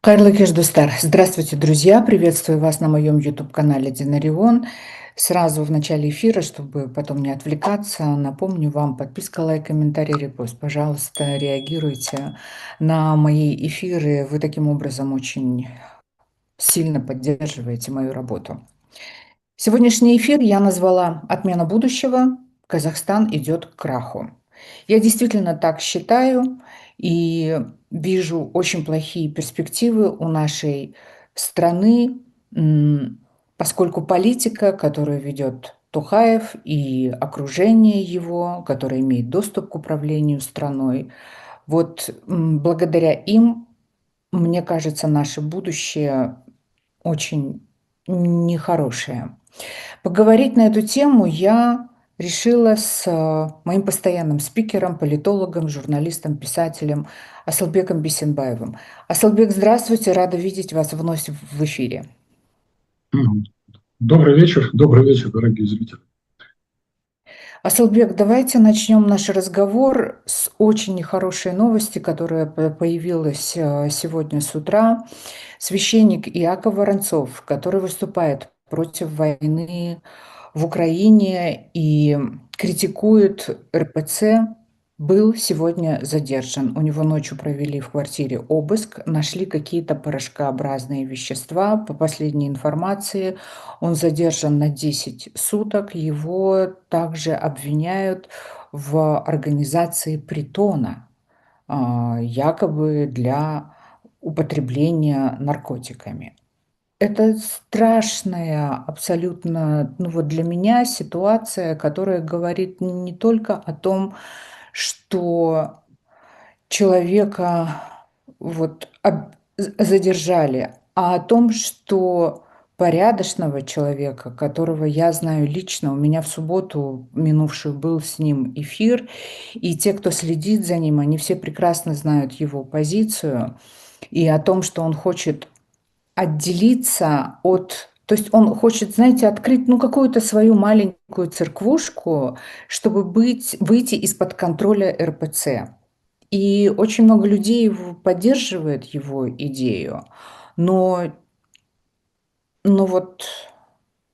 Карла Кеш-Дустар. Здравствуйте, друзья! Приветствую вас на моем YouTube-канале Динарион. Сразу в начале эфира, чтобы потом не отвлекаться, напомню вам: подписка, лайк, комментарий, репост. Пожалуйста, реагируйте на мои эфиры. Вы таким образом очень сильно поддерживаете мою работу. Сегодняшний эфир я назвала «Отмена будущего. Казахстан идет к краху». Я действительно так считаю и вижу очень плохие перспективы у нашей страны, поскольку политика, которую ведет Тухаев и окружение его, которое имеет доступ к управлению страной, вот благодаря им, мне кажется, наше будущее очень нехорошее. Поговорить на эту тему я решила с моим постоянным спикером, политологом, журналистом, писателем Асылбеком Бейсенбаевым. Асылбек, здравствуйте, рада видеть вас вновь в эфире. Добрый вечер, дорогие зрители. Асылбек, давайте начнем наш разговор с очень нехорошей новости, которая появилась сегодня с утра. Священник Иаков Воронцов, который выступает против войны в Украине и критикует РПЦ, был сегодня задержан. У него ночью провели в квартире обыск, нашли какие-то порошкообразные вещества. По последней информации, он задержан на 10 суток. Его также обвиняют в организации притона, якобы для употребления наркотиками. Это страшная абсолютно, вот для меня ситуация, которая говорит не только о том, что человека задержали, а о том, что порядочного человека, которого я знаю лично, у меня в субботу минувшую был с ним эфир, и те, кто следит за ним, они все прекрасно знают его позицию и о том, что он хочет отделиться от... То есть он хочет, знаете, открыть какую-то свою маленькую церквушку, чтобы выйти из-под контроля РПЦ. И очень много людей поддерживает его идею, но вот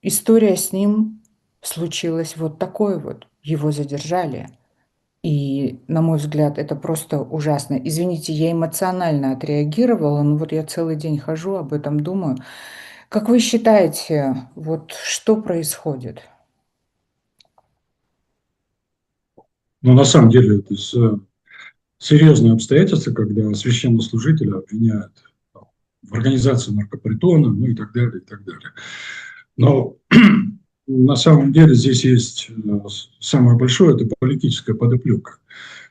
история с ним случилась вот такой вот. Его задержали. И, на мой взгляд, это просто ужасно. Извините, я эмоционально отреагировала, но вот я целый день хожу, об этом думаю. Как вы считаете, вот что происходит? Но на самом деле это серьезные обстоятельства, когда священнослужителя обвиняют в организации наркопритона, ну и так далее, и так далее. Но на самом деле здесь есть самое большое, это политическая подоплека.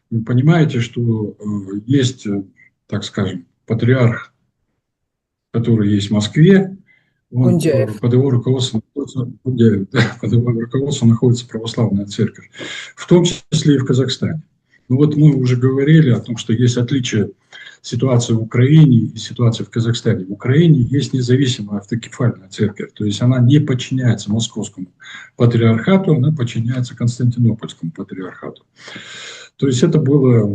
Вы понимаете, что есть, так скажем, патриарх, который есть в Москве, Гундяев. под его руководством под его руководством находится православная церковь, в том числе и в Казахстане. Ну вот мы уже говорили о том, что есть отличие ситуации в Украине и ситуации в Казахстане. В Украине есть независимая автокефальная церковь, то есть она не подчиняется московскому патриархату, она подчиняется Константинопольскому патриархату. То есть это было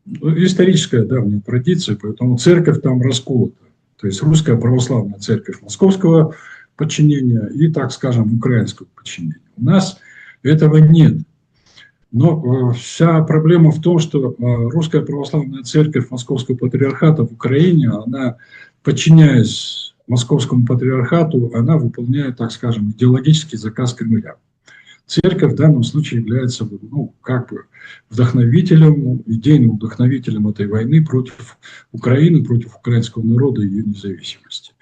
историческая давняя традиция, поэтому церковь там расколота. То есть русская православная церковь московского подчинения и, так скажем, украинского подчинения. У нас этого нет. Но вся проблема в том, что русская православная церковь московского патриархата в Украине, она, подчиняясь московскому патриархату, она выполняет, так скажем, идеологический заказ Кремля. Церковь в данном случае является вдохновителем, идейным вдохновителем этой войны против Украины, против украинского народа и ее независимости.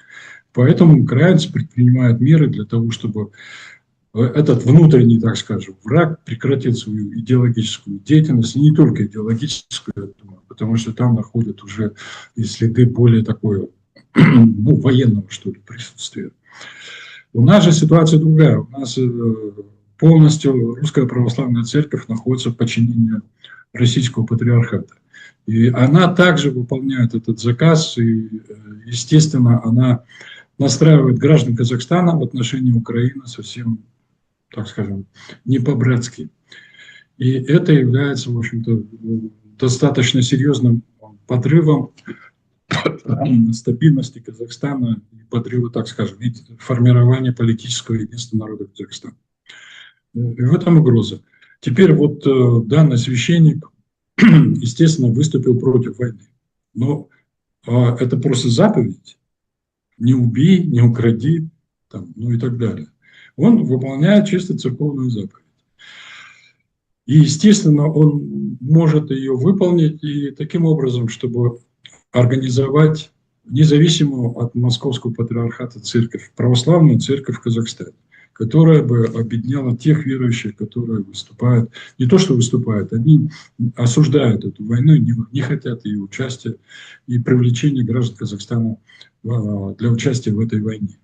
Поэтому украинцы предпринимают меры для того, чтобы этот внутренний, так скажем, враг прекратил свою идеологическую деятельность, и не только идеологическую, я думаю, потому что там находят уже и следы более такой, военного, что ли, присутствия. У нас же ситуация другая. У нас полностью русская православная церковь находится в подчинении российского патриархата. И она также выполняет этот заказ, и, естественно, она настраивает граждан Казахстана в отношении Украины совсем, так скажем, не по-братски. И это является, в общем-то, достаточно серьезным подрывом стабильности Казахстана и подрыва, так скажем, и формирования политического единства народа Казахстана. И в этом угроза. Теперь вот данный священник, естественно, выступил против войны. Но это просто заповедь. Не убей, не укради, там, ну и так далее. Он выполняет чисто церковную заповедь. И, естественно, он может ее выполнить и таким образом, чтобы организовать независимую от Московского патриархата церковь, православную церковь в Казахстане, которая бы объединяла тех верующих, которые выступают, не то что выступают, они осуждают эту войну, не хотят ее участия и привлечения граждан Казахстана для участия в этой войне.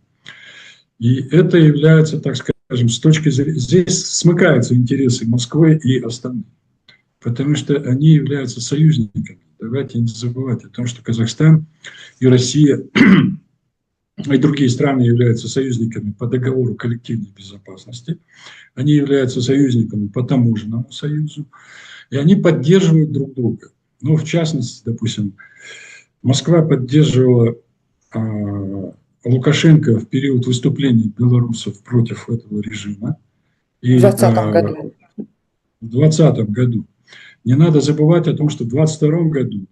И это является, так скажем, с точки зрения, здесь смыкаются интересы Москвы и Астаны, потому что они являются союзниками. Давайте не забывать о том, что Казахстан и Россия и другие страны являются союзниками по договору коллективной безопасности, они являются союзниками по таможенному союзу, и они поддерживают друг друга. Ну, в частности, допустим, Москва поддерживала Лукашенко в период выступления белорусов против этого режима. И, в 2020 году. В 2020 году. Не надо забывать о том, что в 2022 году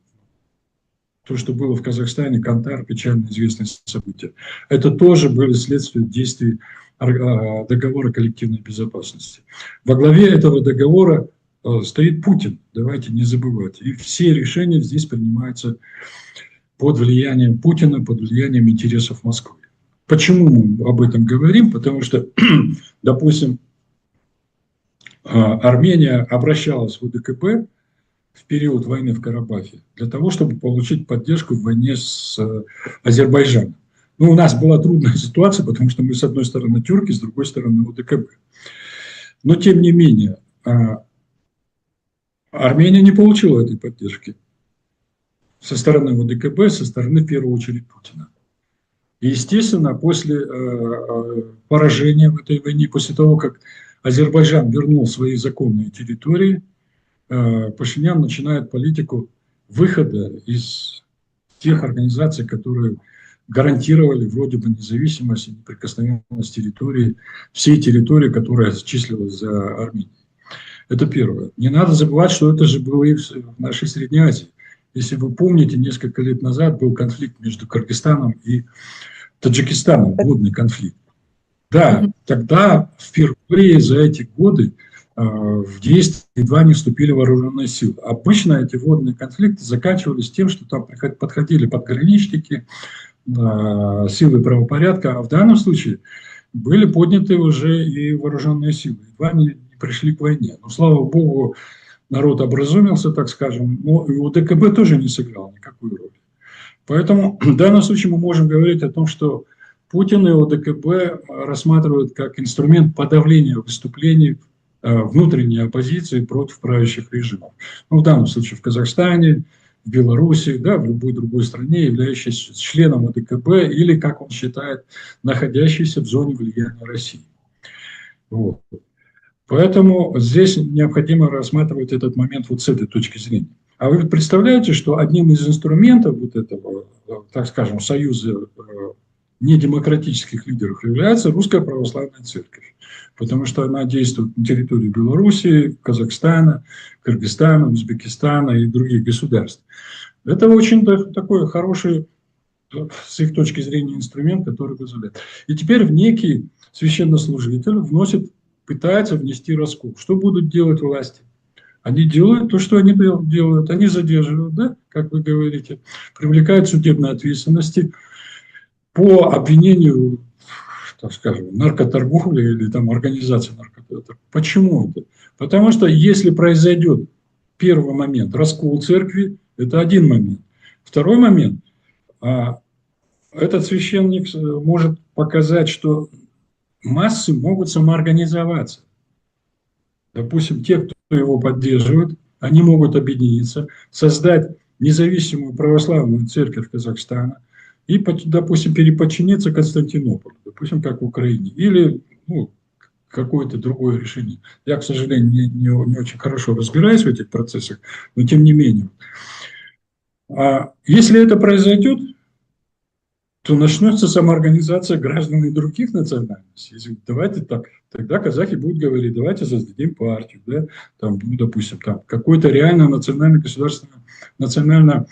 то, что было в Казахстане, Кантар, печально известные события, это тоже были следствие действий договора коллективной безопасности. Во главе этого договора стоит Путин, давайте не забывать. И все решения здесь принимаются под влиянием Путина, под влиянием интересов Москвы. Почему мы об этом говорим? Потому что, допустим, Армения обращалась в ОДКБ в период войны в Карабахе для того, чтобы получить поддержку в войне с Азербайджаном. Ну, у нас была трудная ситуация, потому что мы с одной стороны тюрки, с другой стороны ОДКБ. Но, тем не менее, Армения не получила этой поддержки со стороны ОДКБ, со стороны, в первую очередь, Путина. И, естественно, после поражения в этой войне, после того, как Азербайджан вернул свои законные территории, Пашинян начинает политику выхода из тех организаций, которые гарантировали вроде бы независимость и неприкосновенность территории, всей территории, которая числилась за Арменией. Это первое. Не надо забывать, что это же было и в нашей Средней Азии. Если вы помните, несколько лет назад был конфликт между Кыргызстаном и Таджикистаном, водный конфликт. Да, тогда впервые за эти годы в действие едва не вступили вооруженные силы. Обычно эти водные конфликты заканчивались тем, что там подходили пограничники, силы правопорядка, а в данном случае были подняты уже и вооруженные силы. Едва не пришли к войне. Но, слава богу, народ образумился, так скажем, но и ОДКБ тоже не сыграл никакую роль. Поэтому в данном случае мы можем говорить о том, что Путин и ОДКБ рассматривают как инструмент подавления выступлений внутренней оппозиции против правящих режимов. Ну, в данном случае в Казахстане, в Беларуси, да, в любой другой стране, являющейся членом ОДКБ или, как он считает, находящейся в зоне влияния России. Вот. Поэтому здесь необходимо рассматривать этот момент вот с этой точки зрения. А вы представляете, что одним из инструментов вот этого, так скажем, союза недемократических лидеров является Русская Православная Церковь, потому что она действует на территории Беларуси, Казахстана, Кыргызстана, Узбекистана и других государств. Это очень такой хороший, с их точки зрения, инструмент, который позволяет. И теперь в некий священнослужитель пытается внести раскол. Что будут делать власти? Они делают то, что они делают. Они задерживают, да, как вы говорите, привлекают судебной ответственности по обвинению, так скажем, наркоторговли или там организации наркоторговли. Почему это? Потому что если произойдет первый момент раскол церкви, это один момент. Второй момент, этот священник может показать, что массы могут самоорганизоваться. Допустим, те, кто его поддерживает, они могут объединиться, создать независимую православную церковь Казахстана и, допустим, переподчиниться Константинополю, допустим, как в Украине, или какое-то другое решение. Я, к сожалению, не очень хорошо разбираюсь в этих процессах, но тем не менее. А если это произойдет, то начнется самоорганизация граждан и других национальностей. Если давайте так, тогда казахи будут говорить, давайте создадим партию, да, там, ну, допустим, там какое-то реально национальное государственное, национальное,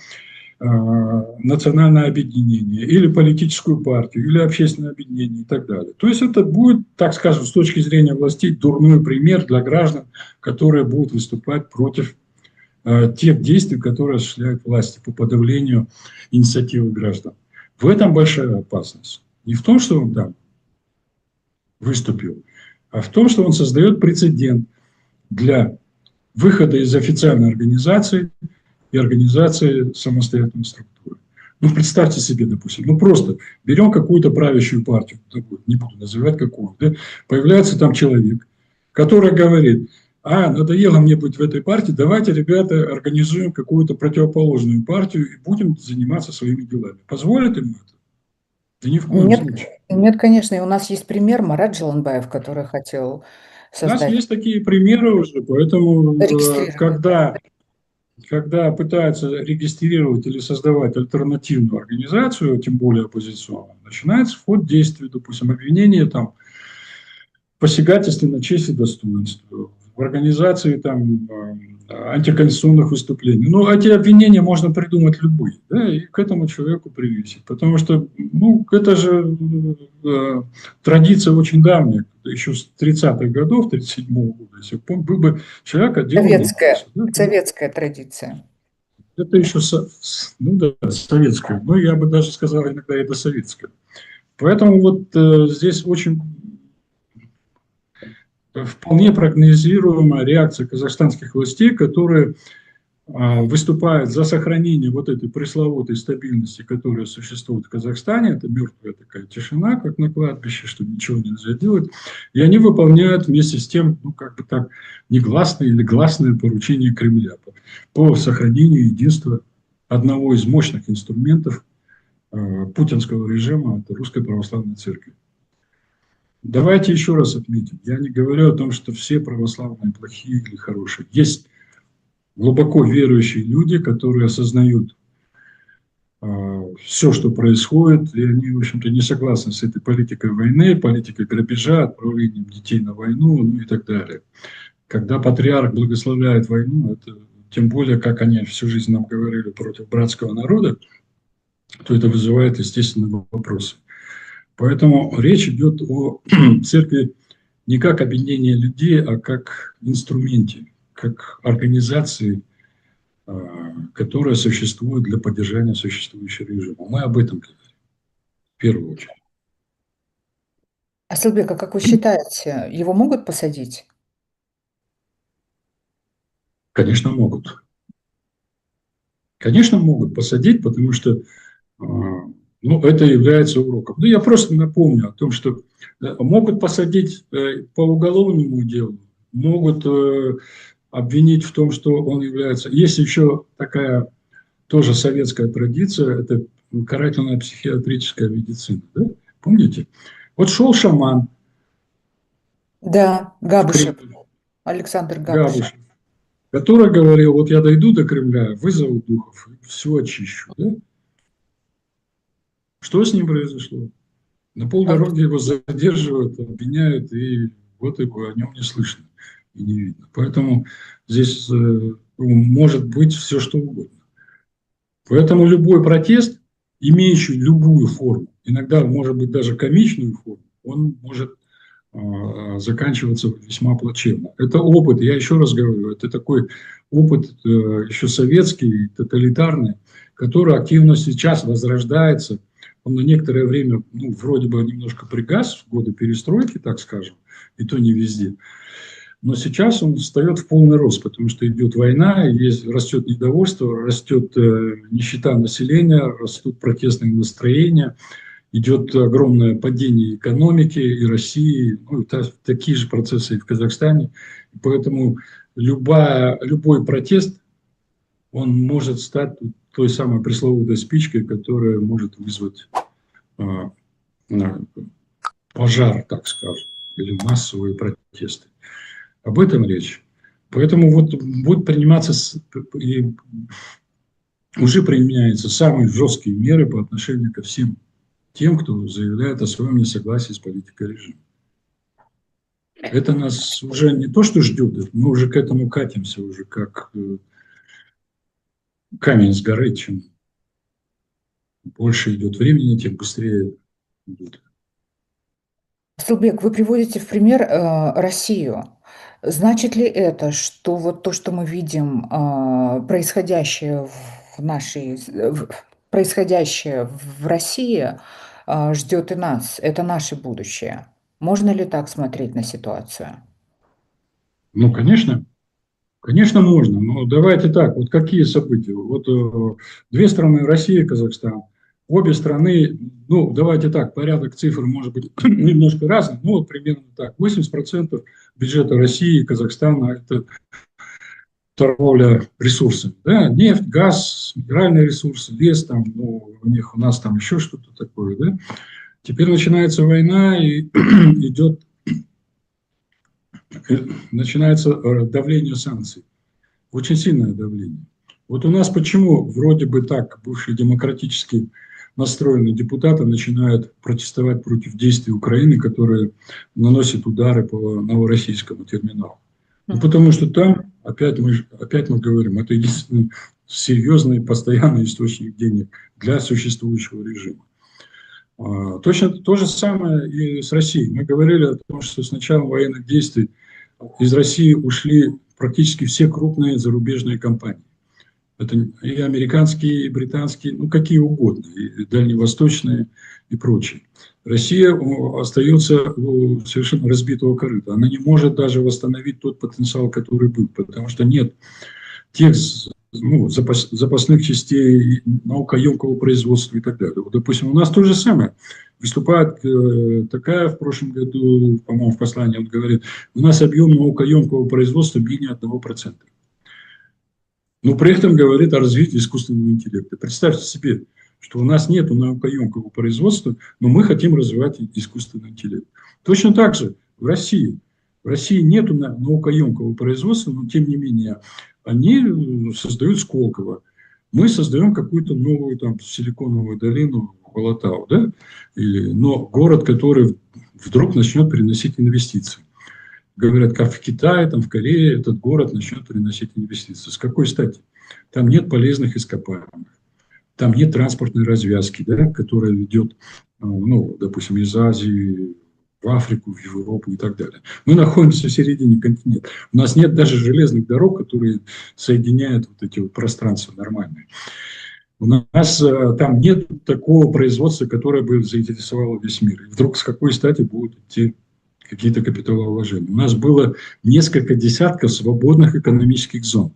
национальное объединение, или политическую партию, или общественное объединение и так далее. То есть это будет, так скажем, с точки зрения властей, дурной пример для граждан, которые будут выступать против тех действий, которые осуществляют власти по подавлению инициативы граждан. В этом большая опасность. Не в том, что он там выступил, а в том, что он создает прецедент для выхода из официальной организации и организации самостоятельной структуры. Ну, представьте себе, допустим, ну просто берем какую-то правящую партию, не буду называть какую, да, появляется там человек, который говорит: надоело мне быть в этой партии, давайте, ребята, организуем какую-то противоположную партию и будем заниматься своими делами. Позволит им это? Да ни в коем Нет, случае. нет, конечно, и у нас есть пример Марат Джиланбаев, который хотел У нас создать, есть такие примеры уже, поэтому зарегистрировать. когда пытаются регистрировать или создавать альтернативную организацию, тем более оппозиционную, начинается ход действий, допустим, обвинение там посягательстве на честь и достоинство, в организации там антиконституционных выступлений. Ну, эти обвинения можно придумать любые, да, и к этому человеку привесить. Потому что, ну, это же традиция очень давняя, еще с 30-х годов, 37-го года, если помню, был бы человек отделан от прессы. Да, Советская традиция. это еще, ну да, советская, но я бы даже сказал иногда и досоветская. Поэтому вот здесь очень вполне прогнозируемая реакция казахстанских властей, которые выступают за сохранение вот этой пресловутой стабильности, которая существует в Казахстане. Это мертвая такая тишина, как на кладбище, что ничего нельзя делать. И они выполняют вместе с тем, ну, как бы так, негласное или гласное поручение Кремля по сохранению единства одного из мощных инструментов путинского режима, это Русской Православной Церкви. Давайте еще раз отметим. Я не говорю о том, что все православные плохие или хорошие. Есть глубоко верующие люди, которые осознают все, что происходит, и они, в общем-то, не согласны с этой политикой войны, политикой грабежа, отправлением детей на войну, ну и так далее. Когда патриарх благословляет войну, это, тем более, как они всю жизнь нам говорили, против братского народа, то это вызывает, естественно, вопросы. Поэтому речь идет о церкви не как объединение людей, а как инструменте, как организации, которая существует для поддержания существующего режима. Мы об этом говорим в первую очередь. Асылбек, а как вы считаете, его могут посадить? Конечно, могут. Конечно, могут посадить, потому что это является уроком. Ну, я просто напомню о том, что могут посадить по уголовному делу, могут обвинить в том, что он является... Есть еще такая тоже советская традиция, это карательная психиатрическая медицина. Да? Помните? Вот шел шаман. Да, Габышев, Кремль, Александр Габышев. Габышев, который говорил: вот я дойду до Кремля, вызову духов, все очищу. Да? Что с ним произошло? На полдороги его задерживают, обвиняют, и вот его о нем не слышно и не видно. Поэтому здесь может быть все, что угодно. Поэтому любой протест, имеющий любую форму, иногда, может быть, даже комичную форму, он может заканчиваться весьма плачевно. Это опыт, я еще раз говорю, это такой опыт еще советский, тоталитарный, который активно сейчас возрождается. Он на некоторое время, вроде бы немножко пригас в годы перестройки, так скажем, и то не везде. Но сейчас он встает в полный рост, потому что идет война, растет недовольство, растет нищета населения, растут протестные настроения, идет огромное падение экономики и России, такие же процессы и в Казахстане. И поэтому любой протест, он может стать той самой пресловутой спичкой, которая может вызвать пожар, так скажем, или массовые протесты. Об этом речь. Поэтому вот будет приниматься уже применяются самые жесткие меры по отношению ко всем тем, кто заявляет о своем несогласии с политикой режима. Это нас уже не то, что ждет, мы уже к этому катимся, уже как камень с горы. Чем больше идет времени, тем быстрее идут. Асылбек, вы приводите в пример Россию. Значит ли это, что вот то, что мы видим, происходящее в нашей, происходящее в России, ждет и нас? Это наше будущее. Можно ли так смотреть на ситуацию? Ну, конечно. Конечно, можно, но давайте так, вот какие события? Вот две страны, Россия и Казахстан, обе страны, ну, давайте так, порядок цифр может быть немножко разный, но вот примерно так, 80% бюджета России и Казахстана – это торговля ресурсами, да, нефть, газ, минеральные ресурсы, лес, там, ну, у нас там еще что-то такое, да. Теперь начинается война и начинается давление санкций. Очень сильное давление. Вот у нас почему вроде бы так бывшие демократически настроенные депутаты начинают протестовать против действий Украины, которые наносят удары по новороссийскому терминалу? Ну, потому что там, опять мы говорим, это единственный серьезный постоянный источник денег для существующего режима. Точно то же самое и с Россией. Мы говорили о том, что с началом военных действий из России ушли практически все крупные зарубежные компании. Это и американские, и британские, ну какие угодно, и дальневосточные, и прочие. Россия остается у совершенно разбитого корыта. Она не может даже восстановить тот потенциал, который был, потому что нет тех запасных частей, наукоемкого производства и так далее. Вот, допустим, у нас то же самое. Выступает Такаев в прошлом году, по-моему, в послании он говорит, у нас объем наукоемкого производства менее 1%. Но при этом говорит о развитии искусственного интеллекта. Представьте себе, что у нас нет наукоемкого производства, но мы хотим развивать искусственный интеллект. Точно так же в России. В России нет наукоемкого производства, но тем не менее они создают Сколково. Мы создаем какую-то новую там силиконовую долину в Алатау, да? Но город, который вдруг начнет приносить инвестиции. Говорят, как в Китае, там, в Корее этот город начнет приносить инвестиции. С какой стати? Там нет полезных ископаемых. Там нет транспортной развязки, да, которая ведет, ну, допустим, из Азии в Африку, в Европу и так далее. Мы находимся в середине континента. У нас нет даже железных дорог, которые соединяют вот эти вот пространства нормальные. У нас там нет такого производства, которое бы заинтересовало весь мир. И вдруг с какой стати будут идти какие-то капиталовложения. У нас было несколько десятков свободных экономических зон.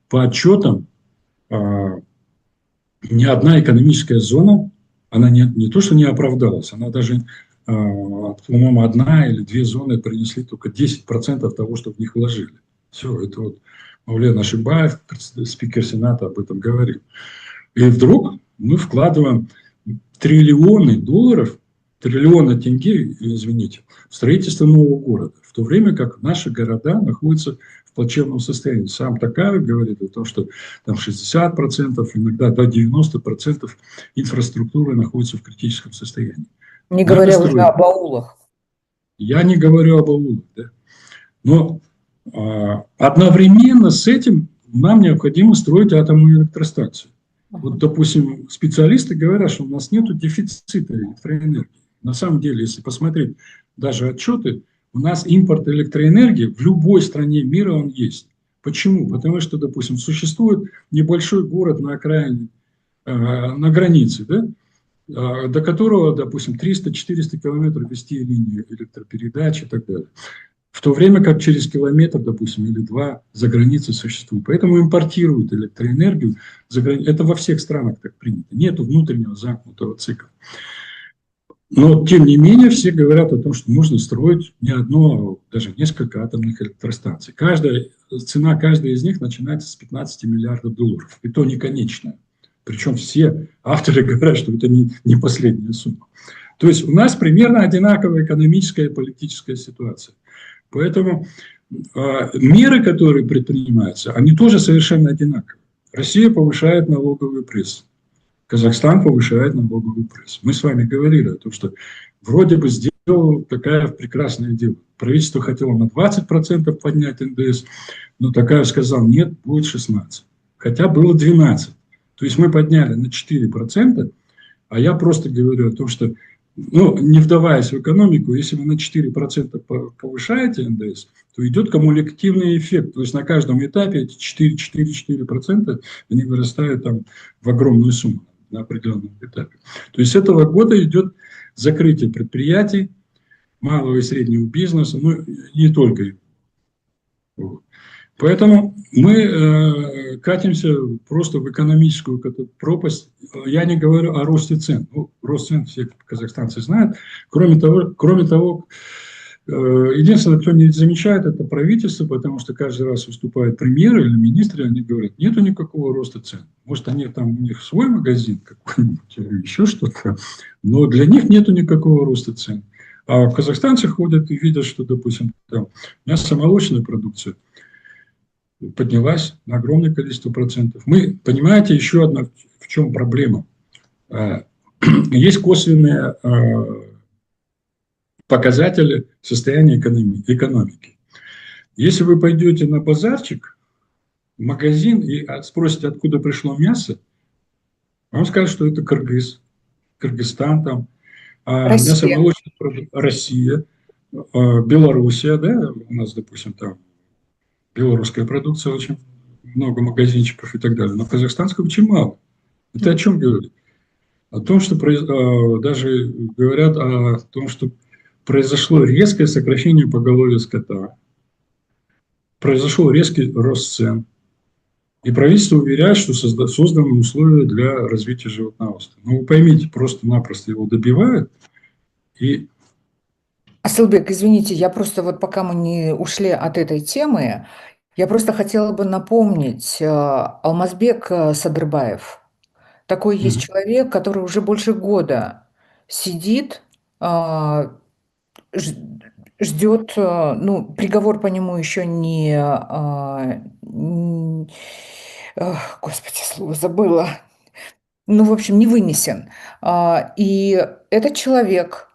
По отчетам, ни одна экономическая зона, она не то, что не оправдалась, она даже, по-моему, одна или две зоны принесли только 10% того, что в них вложили. Все, это вот Маулен Ашимбаев, спикер Сената, об этом говорил. И вдруг мы вкладываем триллионы долларов, триллиона тенге, извините, в строительство нового города, в то время как наши города находятся в плачевном состоянии. Сам Такаев говорит о том, что там 60%, иногда до 90% инфраструктуры находится в критическом состоянии. Не говоря уже об аулах. Я не говорю об аулах, да. Но одновременно с этим нам необходимо строить атомную электростанцию. Вот, допустим, специалисты говорят, что у нас нет дефицита электроэнергии. На самом деле, если посмотреть даже отчеты, у нас импорт электроэнергии в любой стране мира он есть. Почему? Потому что, допустим, существует небольшой город на окраине, на границе, да, до которого, допустим, 300-400 километров вести линии электропередач и так далее. В то время как через километр, допустим, или два за границей существует. Поэтому импортируют электроэнергию за границей. Это во всех странах так принято. Нет внутреннего замкнутого цикла. Но, тем не менее, все говорят о том, что нужно строить не одно, а даже несколько атомных электростанций. Цена каждой из них начинается с 15 миллиардов долларов. И то не конечная. Причем все авторы говорят, что это не последняя сумма. То есть у нас примерно одинаковая экономическая и политическая ситуация. Поэтому меры, которые предпринимаются, они тоже совершенно одинаковые. Россия повышает налоговый пресс, Казахстан повышает налоговый пресс. Мы с вами говорили о том, что вроде бы сделал такая прекрасное дело. Правительство хотело на 20% поднять НДС, но Токаев сказал, нет, будет 16%. Хотя было 12%. То есть мы подняли на 4%, а я просто говорю о том, что, ну, не вдаваясь в экономику, если вы на 4% повышаете НДС, то идет кумулятивный эффект. То есть на каждом этапе эти 4% они вырастают там в огромную сумму на определенном этапе. То есть с этого года идет закрытие предприятий, малого и среднего бизнеса, ну, не только. Вот. Поэтому мы катимся просто в экономическую пропасть. Я не говорю о росте цен. Ну, рост цен все казахстанцы знают. Кроме того, единственное, кто не замечает, это правительство, потому что каждый раз выступают премьеры или министры, они говорят, нету никакого роста цен. Может, они там, у них свой магазин какой-нибудь или еще что-то, но для них нету никакого роста цен. А казахстанцы ходят и видят, что, допустим, там мясо-молочная продукция поднялась на огромное количество процентов. Мы, понимаете, еще одна, в чем проблема. Есть косвенные показатели состояния экономики. Если вы пойдете на базарчик, в магазин и спросите, откуда пришло мясо, вам скажут, что это Кыргызстан, там, мясо-молочная Россия, Белоруссия, да, у нас, допустим, там белорусская продукция, очень много магазинчиков и так далее, но казахстанского очень мало. Это о чем говорит? О том, что даже говорят о том, что произошло резкое сокращение поголовья скота, произошел резкий рост цен, и правительство уверяет, что созданы условия для развития животноводства. Но вы поймите, просто-напросто его добивают. Асылбек, извините, я просто вот пока мы не ушли от этой темы, я просто хотела бы напомнить, Алмазбек Садырбаев, такой есть человек, который уже больше года сидит, ждет, ну, приговор по нему еще господи, слово забыла. Ну, в общем, не вынесен. И этот человек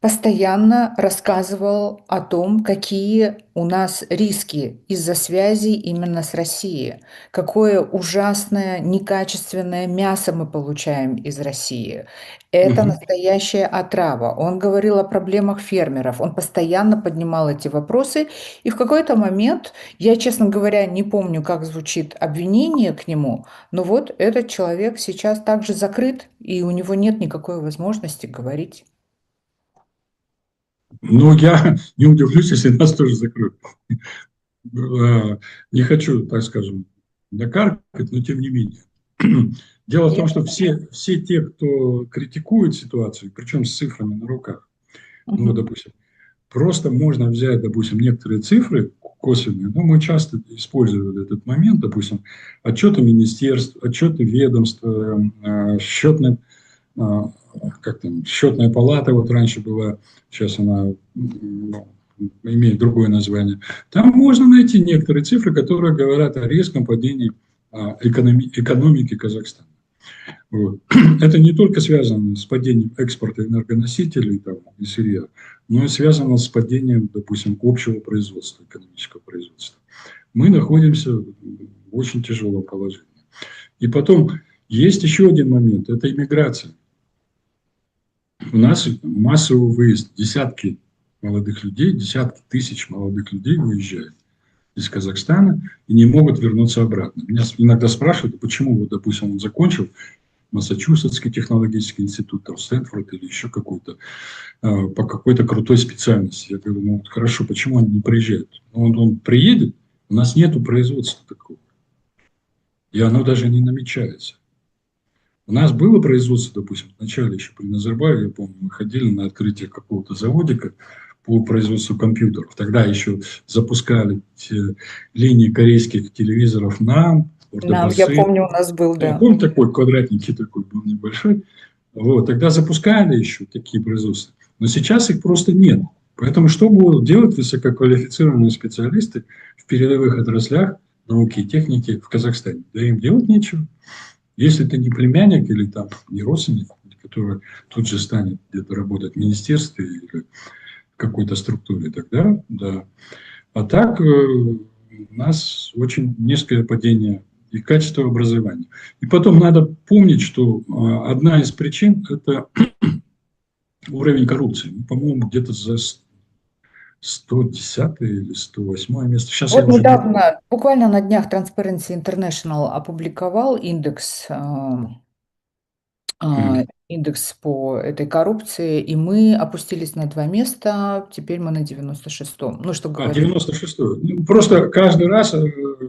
постоянно рассказывал о том, какие у нас риски из-за связи именно с Россией, какое ужасное, некачественное мясо мы получаем из России. Это настоящая отрава. Он говорил о проблемах фермеров, он постоянно поднимал эти вопросы, и в какой-то момент, я, честно говоря, не помню, как звучит обвинение к нему, но вот этот человек сейчас также закрыт, и у него нет никакой возможности говорить. Ну, я не удивлюсь, если нас тоже закроют. Не хочу, так скажем, накаркать, но тем не менее. Дело в том, что все те, кто критикует ситуацию, причем с цифрами на руках, ну, допустим, просто можно взять, допустим, некоторые цифры косвенные, но мы часто используем этот момент, допустим, отчеты министерств, отчеты ведомства, счетная палата, вот раньше была, сейчас она имеет другое название. Там можно найти некоторые цифры, которые говорят о резком падении экономики Казахстана. Вот. Это не только связано с падением экспорта энергоносителей и сырья, но и связано с падением, допустим, общего производства, экономического производства. Мы находимся в очень тяжелом положении. И потом есть еще один момент – это иммиграция. У нас массовый выезд, десятки молодых людей, десятки тысяч молодых людей выезжают из Казахстана и не могут вернуться обратно. Меня иногда спрашивают, почему, вот, допустим, он закончил Массачусетский технологический институт, там, Стэнфорд или еще какой-то, по какой-то крутой специальности. Я говорю, ну вот хорошо, почему они не приезжают? Он приедет, у нас нету производства такого. И оно даже не намечается. У нас было производство, допустим, в начале еще при Назарбаеве, я помню, мы ходили на открытие какого-то заводика по производству компьютеров. Тогда еще запускали те линии корейских телевизоров «Нам», Я помню, у нас был, да. Я помню, такой квадратненький такой был небольшой. Вот, тогда запускали еще такие производства. Но сейчас их просто нет. Поэтому что будут делать высококвалифицированные специалисты в передовых отраслях, науки и техники в Казахстане. Да им делать нечего. Если ты не племянник или там не родственник, который тут же станет где-то работать в министерстве или в какой-то структуре, тогда да. А так у нас очень низкое падение и качество образования. И потом надо помнить, что одна из причин – это уровень коррупции. Ну, по-моему, где-то за 110 или 108 место. Сейчас я Вот уже не... недавно, буквально на днях Transparency International опубликовал индекс по этой коррупции, и мы опустились на 2 места, теперь мы на 96-м. Ну, что говорит. 96-й. Ну, просто каждый раз,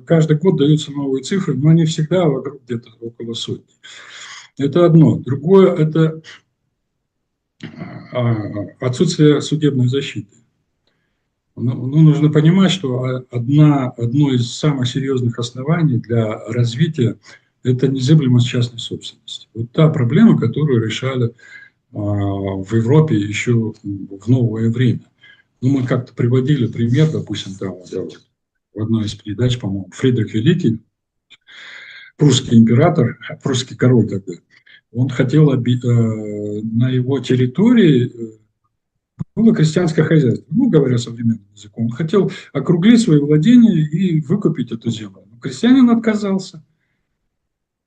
каждый год даются новые цифры, но они всегда вокруг где-то около сотни. Это одно. Другое – это отсутствие судебной защиты. Ну, нужно понимать, что одно из самых серьезных оснований для развития – это незыблемость частной собственности. Вот та проблема, которую решали в Европе еще в новое время. Ну, мы как-то приводили пример, допустим, там в одной из передач, по-моему, Фридрих Великий, прусский император, прусский король тогда, он хотел на его территории было крестьянское хозяйство, ну, говоря современным языком. Он хотел округлить свои владения и выкупить эту землю. Но крестьянин отказался.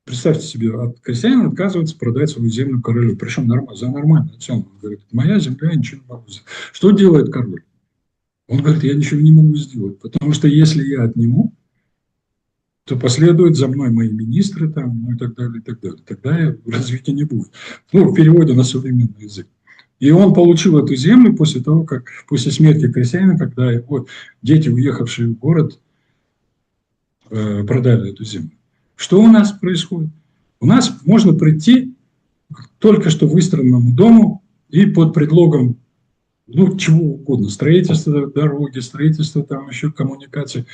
Представьте себе, крестьянин отказывается продать свою землю королю, причем за нормальную цену. Он говорит, моя земля, я ничего не могу сделать. Что делает король? Он говорит, я ничего не могу сделать, потому что если я отниму, то последуют за мной мои министры там, ну и так далее, и так далее. Тогда развития не будет. Ну, в переводе на современный язык. И он получил эту землю после того, как после смерти крестьянина, когда его дети, уехавшие в город, продали эту землю. Что у нас происходит? У нас можно прийти к только что выстроенному дому и под предлогом, ну, чего угодно, строительство дороги, строительство там еще коммуникаций,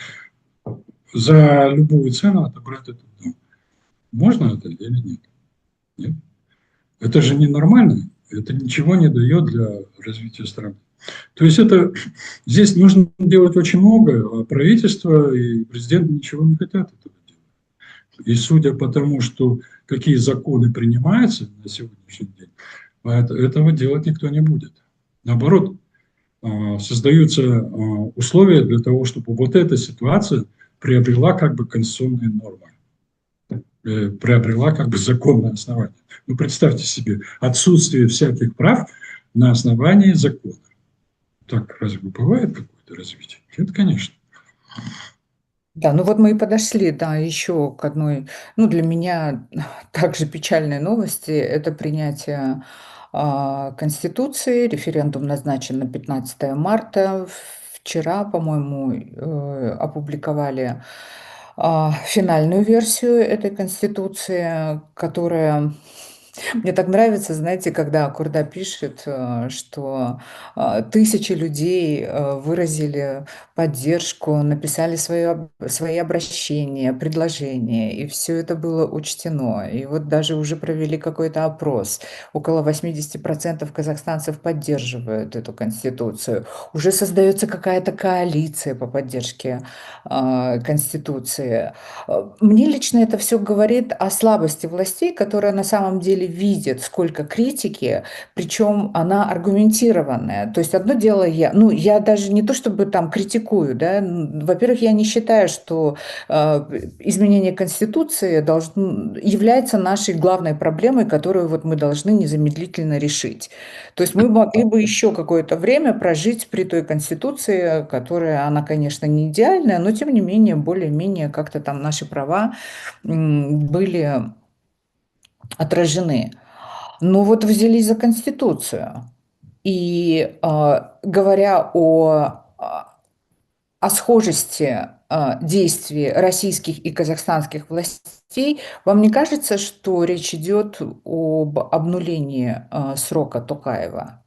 за любую цену отобрать этот дом. Можно это или нет? Нет. Это же ненормально. Это ничего не дает для развития страны. То есть здесь нужно делать очень много, а правительство и президент ничего не хотят этого делать. И судя по тому, что какие законы принимаются на сегодняшний день, этого делать никто не будет. Наоборот, создаются условия для того, чтобы вот эта ситуация приобрела как бы конституционные нормы, приобрела как бы законное основание. Ну, представьте себе, отсутствие всяких прав на основании закона. Так разве бывает какое-то развитие? Нет, конечно. Да, ну вот мы и подошли, да, еще к одной, ну, для меня также печальной новости. Это принятие Конституции. Референдум назначен на 15 марта. Вчера, по-моему, опубликовали финальную версию этой Конституции, которая... Мне так нравится, знаете, когда Курда пишет, что тысячи людей выразили поддержку, написали свои обращения, предложения, и все это было учтено. И вот даже уже провели какой-то опрос. Около 80% казахстанцев поддерживают эту Конституцию. Уже создается какая-то коалиция по поддержке Конституции. Мне лично это все говорит о слабости властей, которые на самом деле видят, сколько критики, причем она аргументированная. То есть одно дело я даже не то чтобы там критикую, да, во-первых, я не считаю, что изменение Конституции является нашей главной проблемой, которую вот мы должны незамедлительно решить. То есть мы могли бы еще какое-то время прожить при той Конституции, которая, она, конечно, не идеальная, но тем не менее, более-менее как-то там наши права были отражены. Но вот взялись за Конституцию. И говоря о схожести действий российских и казахстанских властей, вам не кажется, что речь идет об обнулении срока Токаева?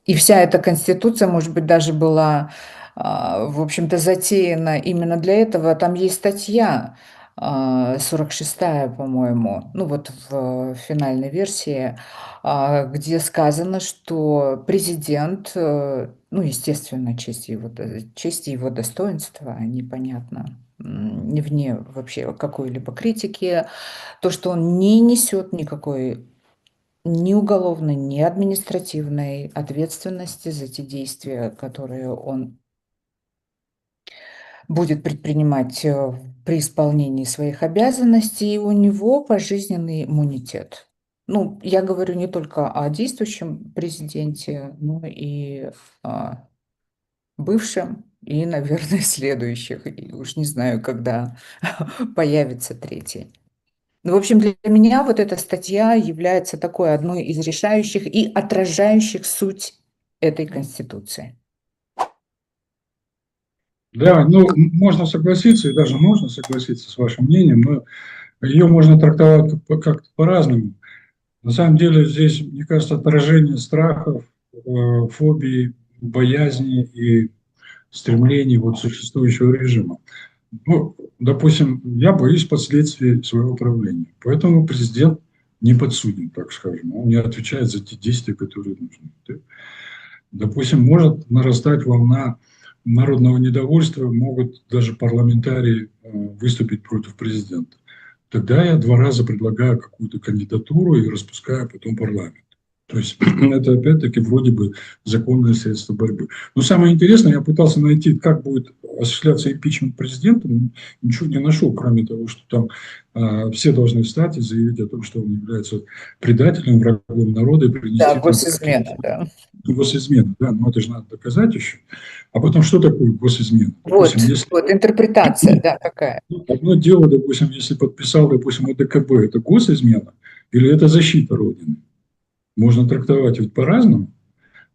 И вся эта Конституция, может быть, даже была, в общем-то, затеяна именно для этого. Там есть статья 46-я, по-моему, ну вот в финальной версии, где сказано, что президент, ну, естественно, честь и его достоинства, непонятно, вне вообще какой-либо критики, то, что он не несет никакой ни уголовной, ни административной ответственности за те действия, которые он будет предпринимать при исполнении своих обязанностей, и у него пожизненный иммунитет. Ну, я говорю не только о действующем президенте, но и о бывшем, и, наверное, следующих. И уж не знаю, когда появится третий. Ну, в общем, для меня вот эта статья является такой одной из решающих и отражающих суть этой Конституции. Да, ну, можно согласиться, и даже нужно согласиться с вашим мнением, но ее можно трактовать как-то по-разному. На самом деле здесь, мне кажется, отражение страхов, фобий, боязни и стремлений вот существующего режима. Ну, допустим, я боюсь последствий своего правления, поэтому президент не подсуден, так скажем, он не отвечает за те действия, которые нужны. Допустим, может нарастать волна народного недовольства, могут даже парламентарии выступить против президента. Тогда я 2 раза предлагаю какую-то кандидатуру и распускаю потом парламент. То есть это опять-таки вроде бы законное средство борьбы. Но самое интересное, я пытался найти, как будет осуществляться импичмент президента, но ничего не нашел, кроме того, что там все должны встать и заявить о том, что он является предателем, врагом народа и принести Да, там госизмена, да. госизмена, да, но это же надо доказать еще. А потом, что такое госизмена? Вот, Допустим, если вот интерпретация, да, какая. одно дело, допустим, если подписал, допустим, ОДКБ, это госизмена или это защита Родины? Можно трактовать ведь по-разному.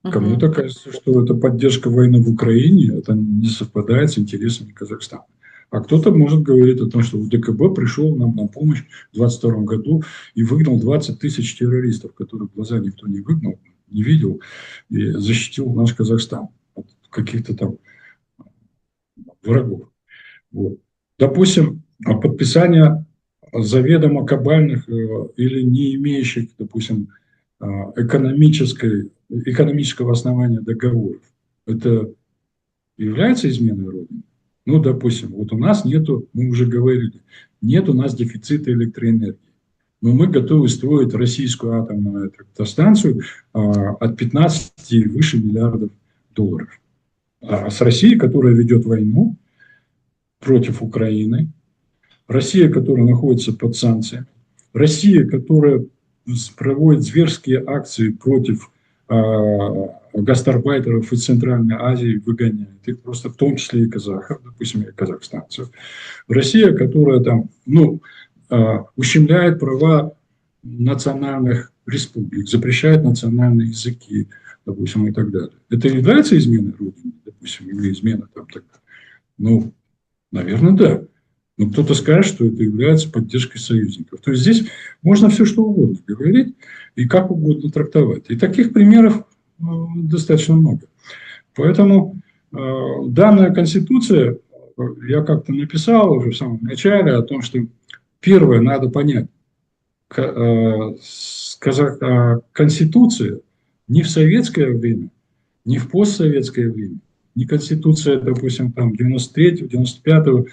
Кому-то кажется, что это поддержка войны в Украине, это не совпадает с интересами Казахстана. А кто-то может говорить о том, что УДКБ пришел нам на помощь в 2022 году и выгнал 20 тысяч террористов, которых в глаза никто не выгнал, не видел, и защитил наш Казахстан от каких-то там врагов. Вот. Допустим, подписание заведомо кабальных или не имеющих, допустим, экономического основания договоров. Это является изменой Родины? Ну, допустим, вот у нас нету, мы уже говорили, нет у нас дефицита электроэнергии. Но мы готовы строить российскую атомную электростанцию от 15 и выше миллиардов долларов. А с Россией, которая ведет войну против Украины, Россия, которая находится под санкциями, Россия, которая проводит зверские акции против гастарбайтеров из Центральной Азии, выгоняет их, просто в том числе и казахов, допустим, и казахстанцев. Россия, которая там, ущемляет права национальных республик, запрещает национальные языки, допустим, и так далее. Это является изменой Родины, допустим, или измена там тогда? Ну, наверное, да. Но кто-то скажет, что это является поддержкой союзников. То есть здесь можно все что угодно говорить и как угодно трактовать. И таких примеров достаточно много. Поэтому данная Конституция, я как-то написал уже в самом начале о том, что первое надо понять, Конституция не в советское время, не в постсоветское время, не Конституция, допустим, там 93-го, 95-го,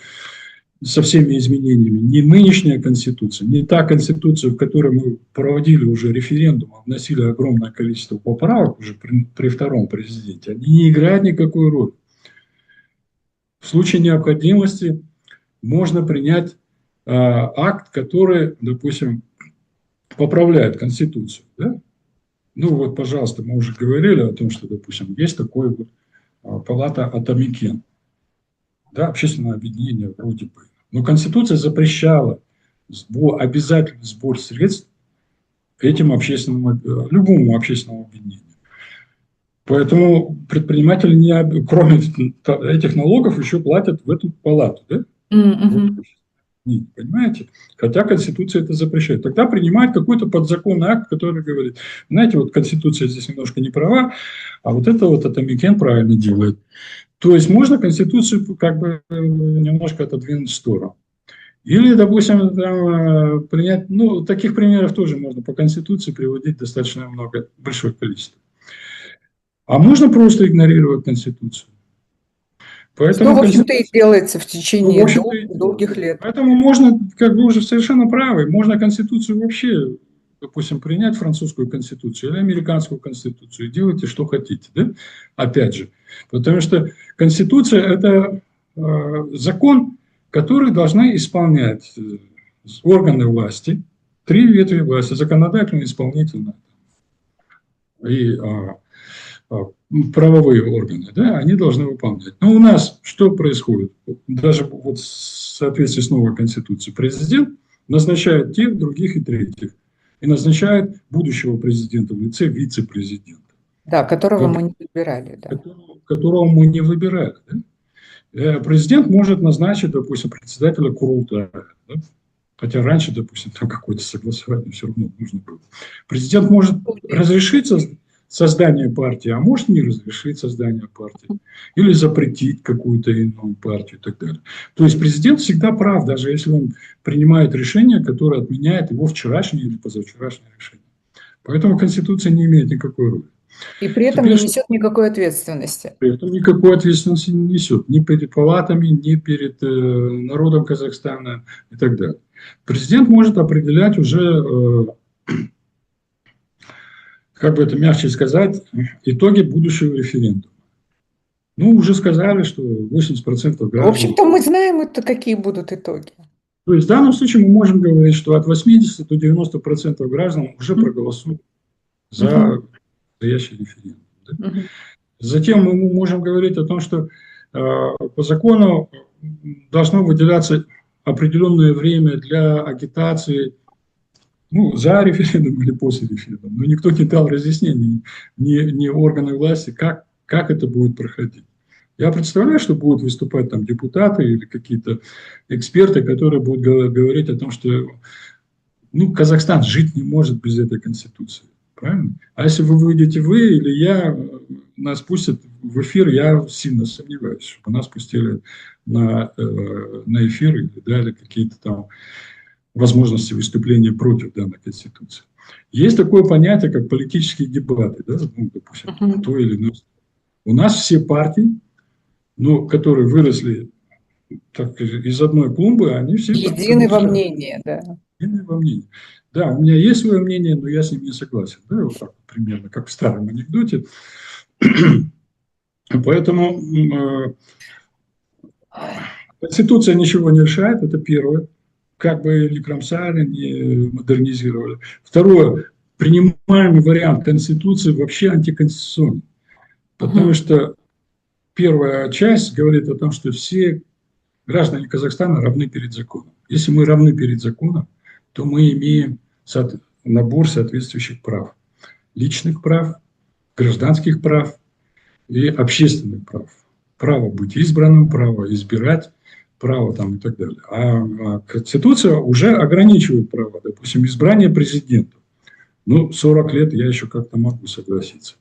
со всеми изменениями, не нынешняя Конституция, не та Конституция, в которой мы проводили уже референдум, вносили огромное количество поправок уже при втором президенте, они не играют никакой роли. В случае необходимости можно принять акт, который, допустим, поправляет Конституцию. Да? Ну вот, пожалуйста, мы уже говорили о том, что, допустим, есть такой вот палата Атамекен, да, общественное объединение вроде бы. Но Конституция запрещала обязательный сбор средств этим любому общественному объединению. Поэтому предприниматели, кроме этих налогов, еще платят в эту палату. Да? Вот, понимаете? Хотя Конституция это запрещает. Тогда принимает какой-то подзаконный акт, который говорит, знаете, вот Конституция здесь немножко не права, а вот это вот Атамекен правильно делает. То есть можно Конституцию как бы немножко отодвинуть в сторону. Или, допустим, там, принять, ну, таких примеров тоже можно по Конституции приводить достаточно много, большое количество. А можно просто игнорировать Конституцию. Что, Поэтому в общем-то, и Конституция, делается в ну, в течение общем-то, и долгих делается. лет. Поэтому можно, как вы уже совершенно правы, можно Конституцию вообще, допустим, принять французскую Конституцию или американскую Конституцию и делайте, что хотите, да? Опять же. Потому что Конституция – это закон, который должны исполнять органы власти, три ветви власти – законодательная, исполнительная и правовые органы, да, они должны выполнять. Но у нас что происходит? Даже вот в соответствии с новой Конституцией президент назначает тех, других и третьих. И назначает будущего президента в лице вице-президента. Да, которого мы не выбирали. Да. Которого мы не выбирали. Да? Президент может назначить, допустим, председателя Курултая. Да? Хотя раньше, допустим, там какое-то согласование все равно нужно было. Президент может разрешить создание партии, а может не разрешить создание партии. Или запретить какую-то иную партию и так далее. То есть президент всегда прав, даже если он принимает решение, которое отменяет его вчерашнее или позавчерашнее решение. Поэтому Конституция не имеет никакой роли. И при этом не несет никакой ответственности. При этом никакой ответственности не несет. Ни перед палатами, ни перед народом Казахстана и так далее. Президент может определять уже, как бы это мягче сказать, итоги будущего референдума. Ну, уже сказали, что 80% граждан... В общем-то, мы знаем, это какие будут итоги. То есть в данном случае мы можем говорить, что от 80 до 90% граждан уже проголосуют за настоящий референдум. Да? Затем мы можем говорить о том, что по закону должно выделяться определенное время для агитации, ну, за референдум или после референдума. Но никто не дал разъяснений, ни органы власти, как это будет проходить. Я представляю, что будут выступать там депутаты или какие-то эксперты, которые будут говорить о том, что ну, Казахстан жить не может без этой конституции. Правильно? А если вы выйдете вы или я, нас пустят в эфир, я сильно сомневаюсь, чтобы нас пустили на эфир или дали какие-то там возможности выступления против данной конституции. Есть такое понятие, как политические дебаты, да? Ну, допустим, то или иное. У нас все партии, ну, которые выросли так, из одной клумбы, они все... Едины во мнении, да. Едины во мнении. Да, у меня есть свое мнение, но я с ним не согласен. Да, вот так примерно, как в старом анекдоте. Поэтому Конституция ничего не решает, это первое. Как бы не кромсали, не модернизировали. Второе, принимаемый вариант Конституции вообще антиконституционный. Потому что первая часть говорит о том, что все граждане Казахстана равны перед законом. Если мы равны перед законом, то мы имеем набор соответствующих прав. Личных прав, гражданских прав и общественных прав. Право быть избранным, право избирать, право там и так далее. А Конституция уже ограничивает право, допустим, избрание президента. Ну, 40 лет я еще как-то могу согласиться.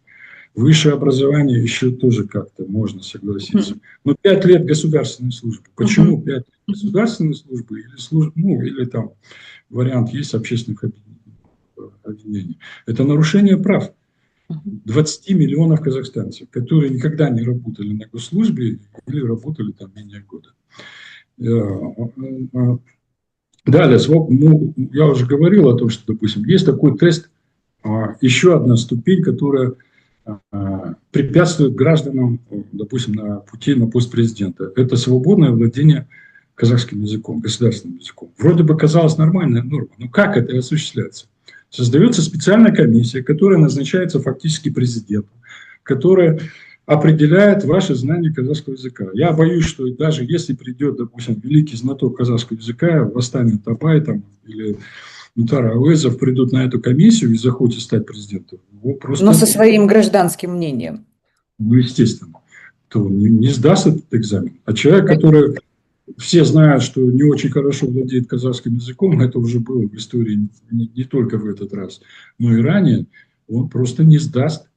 Высшее образование еще тоже как-то можно согласиться. Но 5 лет государственной службы. Почему 5 лет государственной службы или ну, или там вариант есть общественных объединений? Это нарушение прав 20 миллионов казахстанцев, которые никогда не работали на госслужбе или работали там менее года. Далее, ну, я уже говорил о том, что, допустим, есть такой тест, еще одна ступень, которая препятствует гражданам, допустим, на пути на пост президента. Это свободное владение казахским языком, государственным языком. Вроде бы казалось нормальная норма, но как это осуществляется? Создается специальная комиссия, которая назначается фактически президентом, которая определяет ваши знания казахского языка. Я боюсь, что даже если придет, допустим, великий знаток казахского языка, Восстание Табай там, или Мутар Ауэзов придут на эту комиссию и захотят стать президентом. Просто... Но со своим гражданским мнением. Ну, естественно. То он не сдаст этот экзамен. А человек, который... Все знают, что не очень хорошо владеет казахским языком, это уже было в истории не только в этот раз, но и ранее, он просто не сдаст,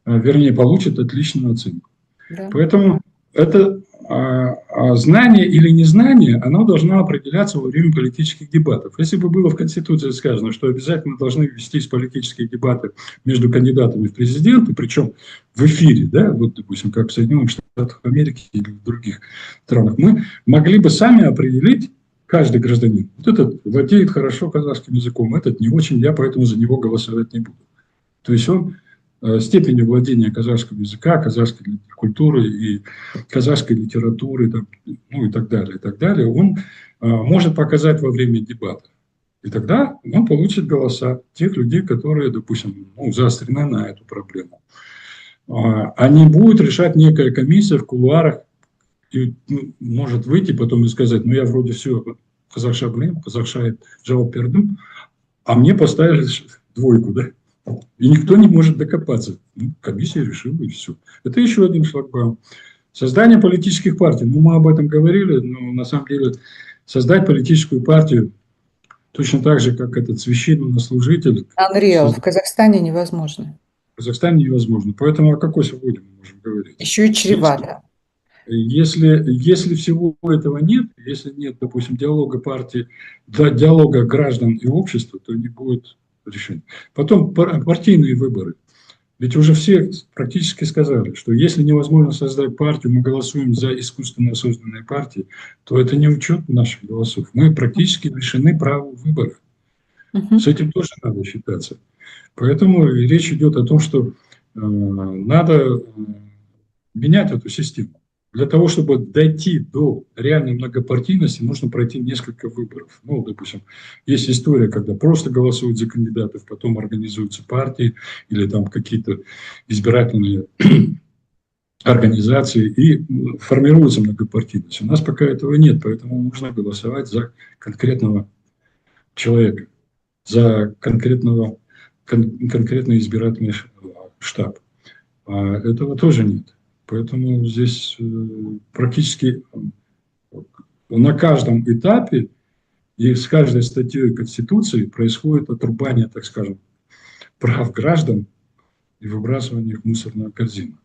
вернее, получит отличную оценку. Да. Поэтому это знание или незнание, оно должно определяться во время политических дебатов. Если бы было в Конституции сказано, что обязательно должны вестись политические дебаты между кандидатами в президенты, причем в эфире, да, вот, допустим, как в Соединенных Штатах Америки или в других странах, мы могли бы сами определить, каждый гражданин, вот этот владеет хорошо казахским языком, этот не очень, я поэтому за него голосовать не буду. То есть он степенью владения казахского языка, казахской культуры и казахской литературы, там, ну и так далее, он может показать во время дебата. И тогда он получит голоса тех людей, которые, допустим, заострены на эту проблему. А не будет решать некая комиссия в кулуарах, и может выйти потом и сказать, я вроде все, казахша, казахша жауап бердім, а мне поставили двойку, да? И никто не может докопаться. Комиссия решила, и все. Это еще один шлагбаум. Создание политических партий. Мы об этом говорили, но на самом деле создать политическую партию точно так же, как этот священнослужитель. Unreal. В Казахстане невозможно. В Казахстане невозможно. Поэтому о какой свободе мы можем говорить? Еще и чревато. Если всего этого нет, если нет, допустим, диалога партии, диалога граждан и общества, то не будет решения. Потом партийные выборы. Ведь уже все практически сказали, что если невозможно создать партию, мы голосуем за искусственно созданные партии, то это не учет наших голосов. Мы практически лишены права выбора. С этим тоже надо считаться. Поэтому речь идет о том, что надо менять эту систему. Для того, чтобы дойти до реальной многопартийности, нужно пройти несколько выборов. Допустим, есть история, когда просто голосуют за кандидатов, потом организуются партии или там какие-то избирательные организации и формируется многопартийность. У нас пока этого нет, поэтому нужно голосовать за конкретного человека, за конкретный избирательный штаб. А этого тоже нет. Поэтому здесь практически на каждом этапе и с каждой статьей Конституции происходит отрубание, так скажем, прав граждан и выбрасывание их в мусорную корзину.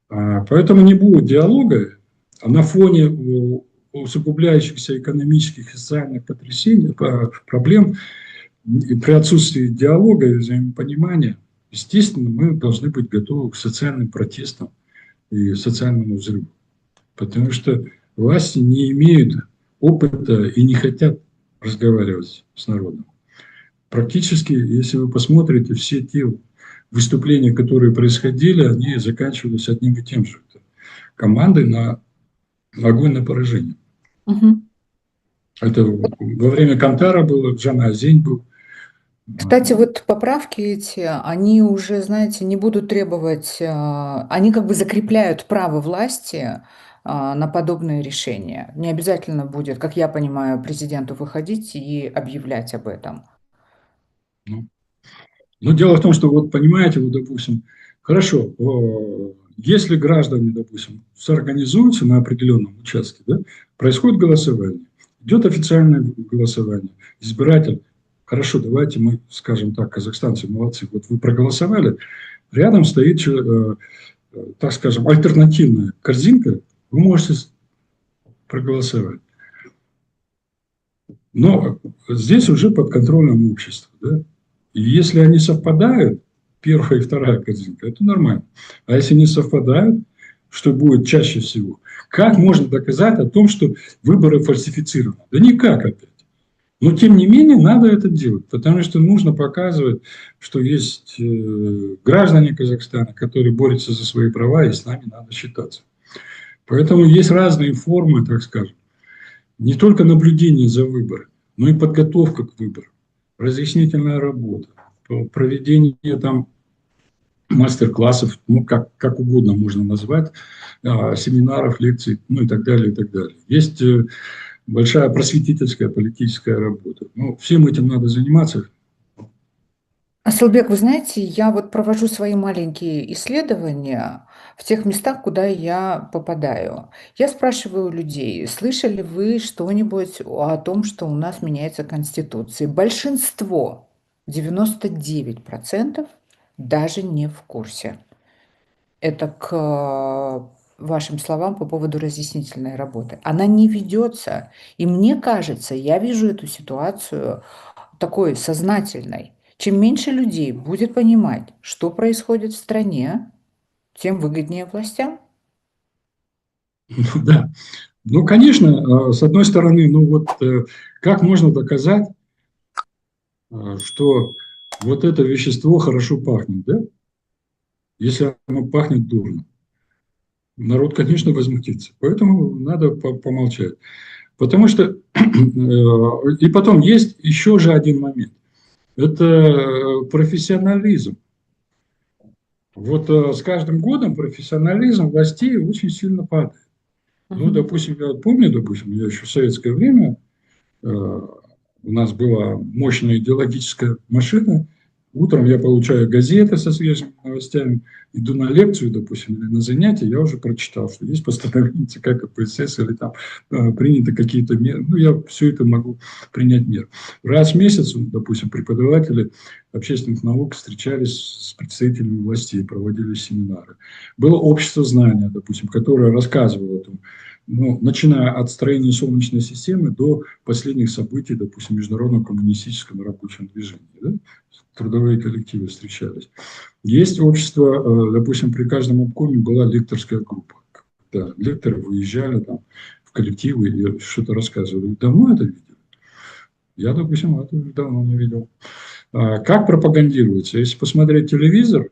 Поэтому не будет диалога, а на фоне усугубляющихся экономических и социальных потрясений, проблем, и при отсутствии диалога и взаимопонимания, естественно, мы должны быть готовы к социальным протестам и социальному взрыву. Потому что власти не имеют опыта и не хотят разговаривать с народом. Практически, если вы посмотрите, все те выступления, которые происходили, они заканчивались одним и тем же. Командой на огонь на поражение. Это во время Кантара было, Джана Азень был. Кстати, вот поправки эти, они уже, знаете, не будут требовать, они как бы закрепляют право власти на подобные решения. Не обязательно будет, как я понимаю, президенту выходить и объявлять об этом. Дело в том, что, понимаете, допустим, хорошо, если граждане, допустим, соорганизуются на определенном участке, да, происходит голосование, идет официальное голосование, избиратель. Хорошо, давайте мы скажем так, казахстанцы молодцы, вы проголосовали, рядом стоит, так скажем, альтернативная корзинка, вы можете проголосовать. Но здесь уже под контролем общества. Да? И если они совпадают, первая и вторая корзинка, это нормально. А если не совпадают, что будет чаще всего, как можно доказать о том, что выборы фальсифицированы? Да никак опять. Но, тем не менее, надо это делать, потому что нужно показывать, что есть граждане Казахстана, которые борются за свои права, и с нами надо считаться. Поэтому есть разные формы, так скажем, не только наблюдение за выборами, но и подготовка к выборам, разъяснительная работа, проведение там мастер-классов, как угодно можно назвать, семинаров, лекций, и так далее, и так далее. Есть большая просветительская политическая работа. Всем этим надо заниматься. Асылбек, вы знаете, я провожу свои маленькие исследования в тех местах, куда я попадаю. Я спрашиваю людей, слышали вы что-нибудь о том, что у нас меняется Конституция? Большинство, 99%, даже не в курсе. Это к вашим словам по поводу разъяснительной работы. Она не ведется. И мне кажется, я вижу эту ситуацию такой сознательной. Чем меньше людей будет понимать, что происходит в стране, тем выгоднее властям. Да. Ну, конечно, с одной стороны, ну вот как можно доказать, что вот это вещество хорошо пахнет, да? Если оно пахнет дурно. Народ, конечно, возмутится. Поэтому надо помолчать. Потому что и потом есть еще же один момент. Это профессионализм. Вот с каждым годом профессионализм властей очень сильно падает. Ну, допустим, я помню, допустим, я еще в советское время, у нас была мощная идеологическая машина. Утром я получаю газеты со свежими новостями, иду на лекцию, допустим, или на занятие, я уже прочитал, что есть постановление ЦК КПСС, или там приняты какие-то меры. Ну, я все это могу принять меры. Раз в месяц, допустим, преподаватели общественных наук встречались с представителями властей, проводили семинары. Было общество знания, допустим, которое рассказывало о том, ну, начиная от строения Солнечной системы до последних событий, допустим, в международном коммунистическом рабочем движении. Да? Трудовые коллективы встречались. Есть общество, допустим, при каждом обкоме была лекторская группа. Да, лекторы выезжали там, в коллективы и что-то рассказывали. Вы давно это видели? Я, допустим, это давно не видел. Как пропагандируется? Если посмотреть телевизор,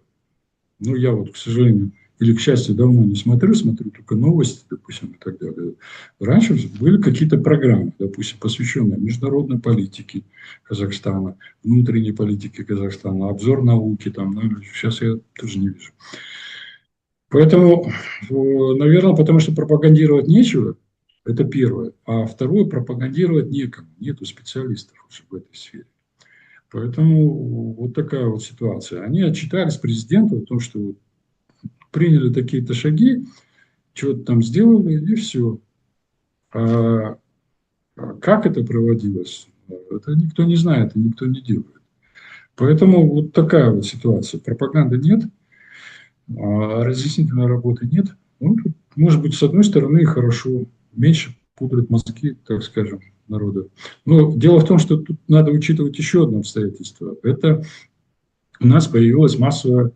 ну, я вот, к сожалению, или, к счастью, давно не смотрю только новости, допустим, и так далее. Раньше были какие-то программы, допустим, посвященные международной политике Казахстана, внутренней политике Казахстана, обзор науки, там, ну, сейчас я тоже не вижу. Поэтому, наверное, потому что пропагандировать нечего, это первое. А второе, пропагандировать некому, нету специалистов уже в этой сфере. Поэтому вот такая вот ситуация. Они отчитались президенту о том, что приняли такие-то шаги, что-то там сделали, и все. А как это проводилось, это никто не знает и никто не делает. Поэтому вот такая вот ситуация. Пропаганды нет, разъяснительной работы нет. Ну, тут, может быть, с одной стороны, хорошо, меньше пудрят мозги, так скажем, народа. Но дело в том, что тут надо учитывать еще одно обстоятельство. Это у нас появилась массовая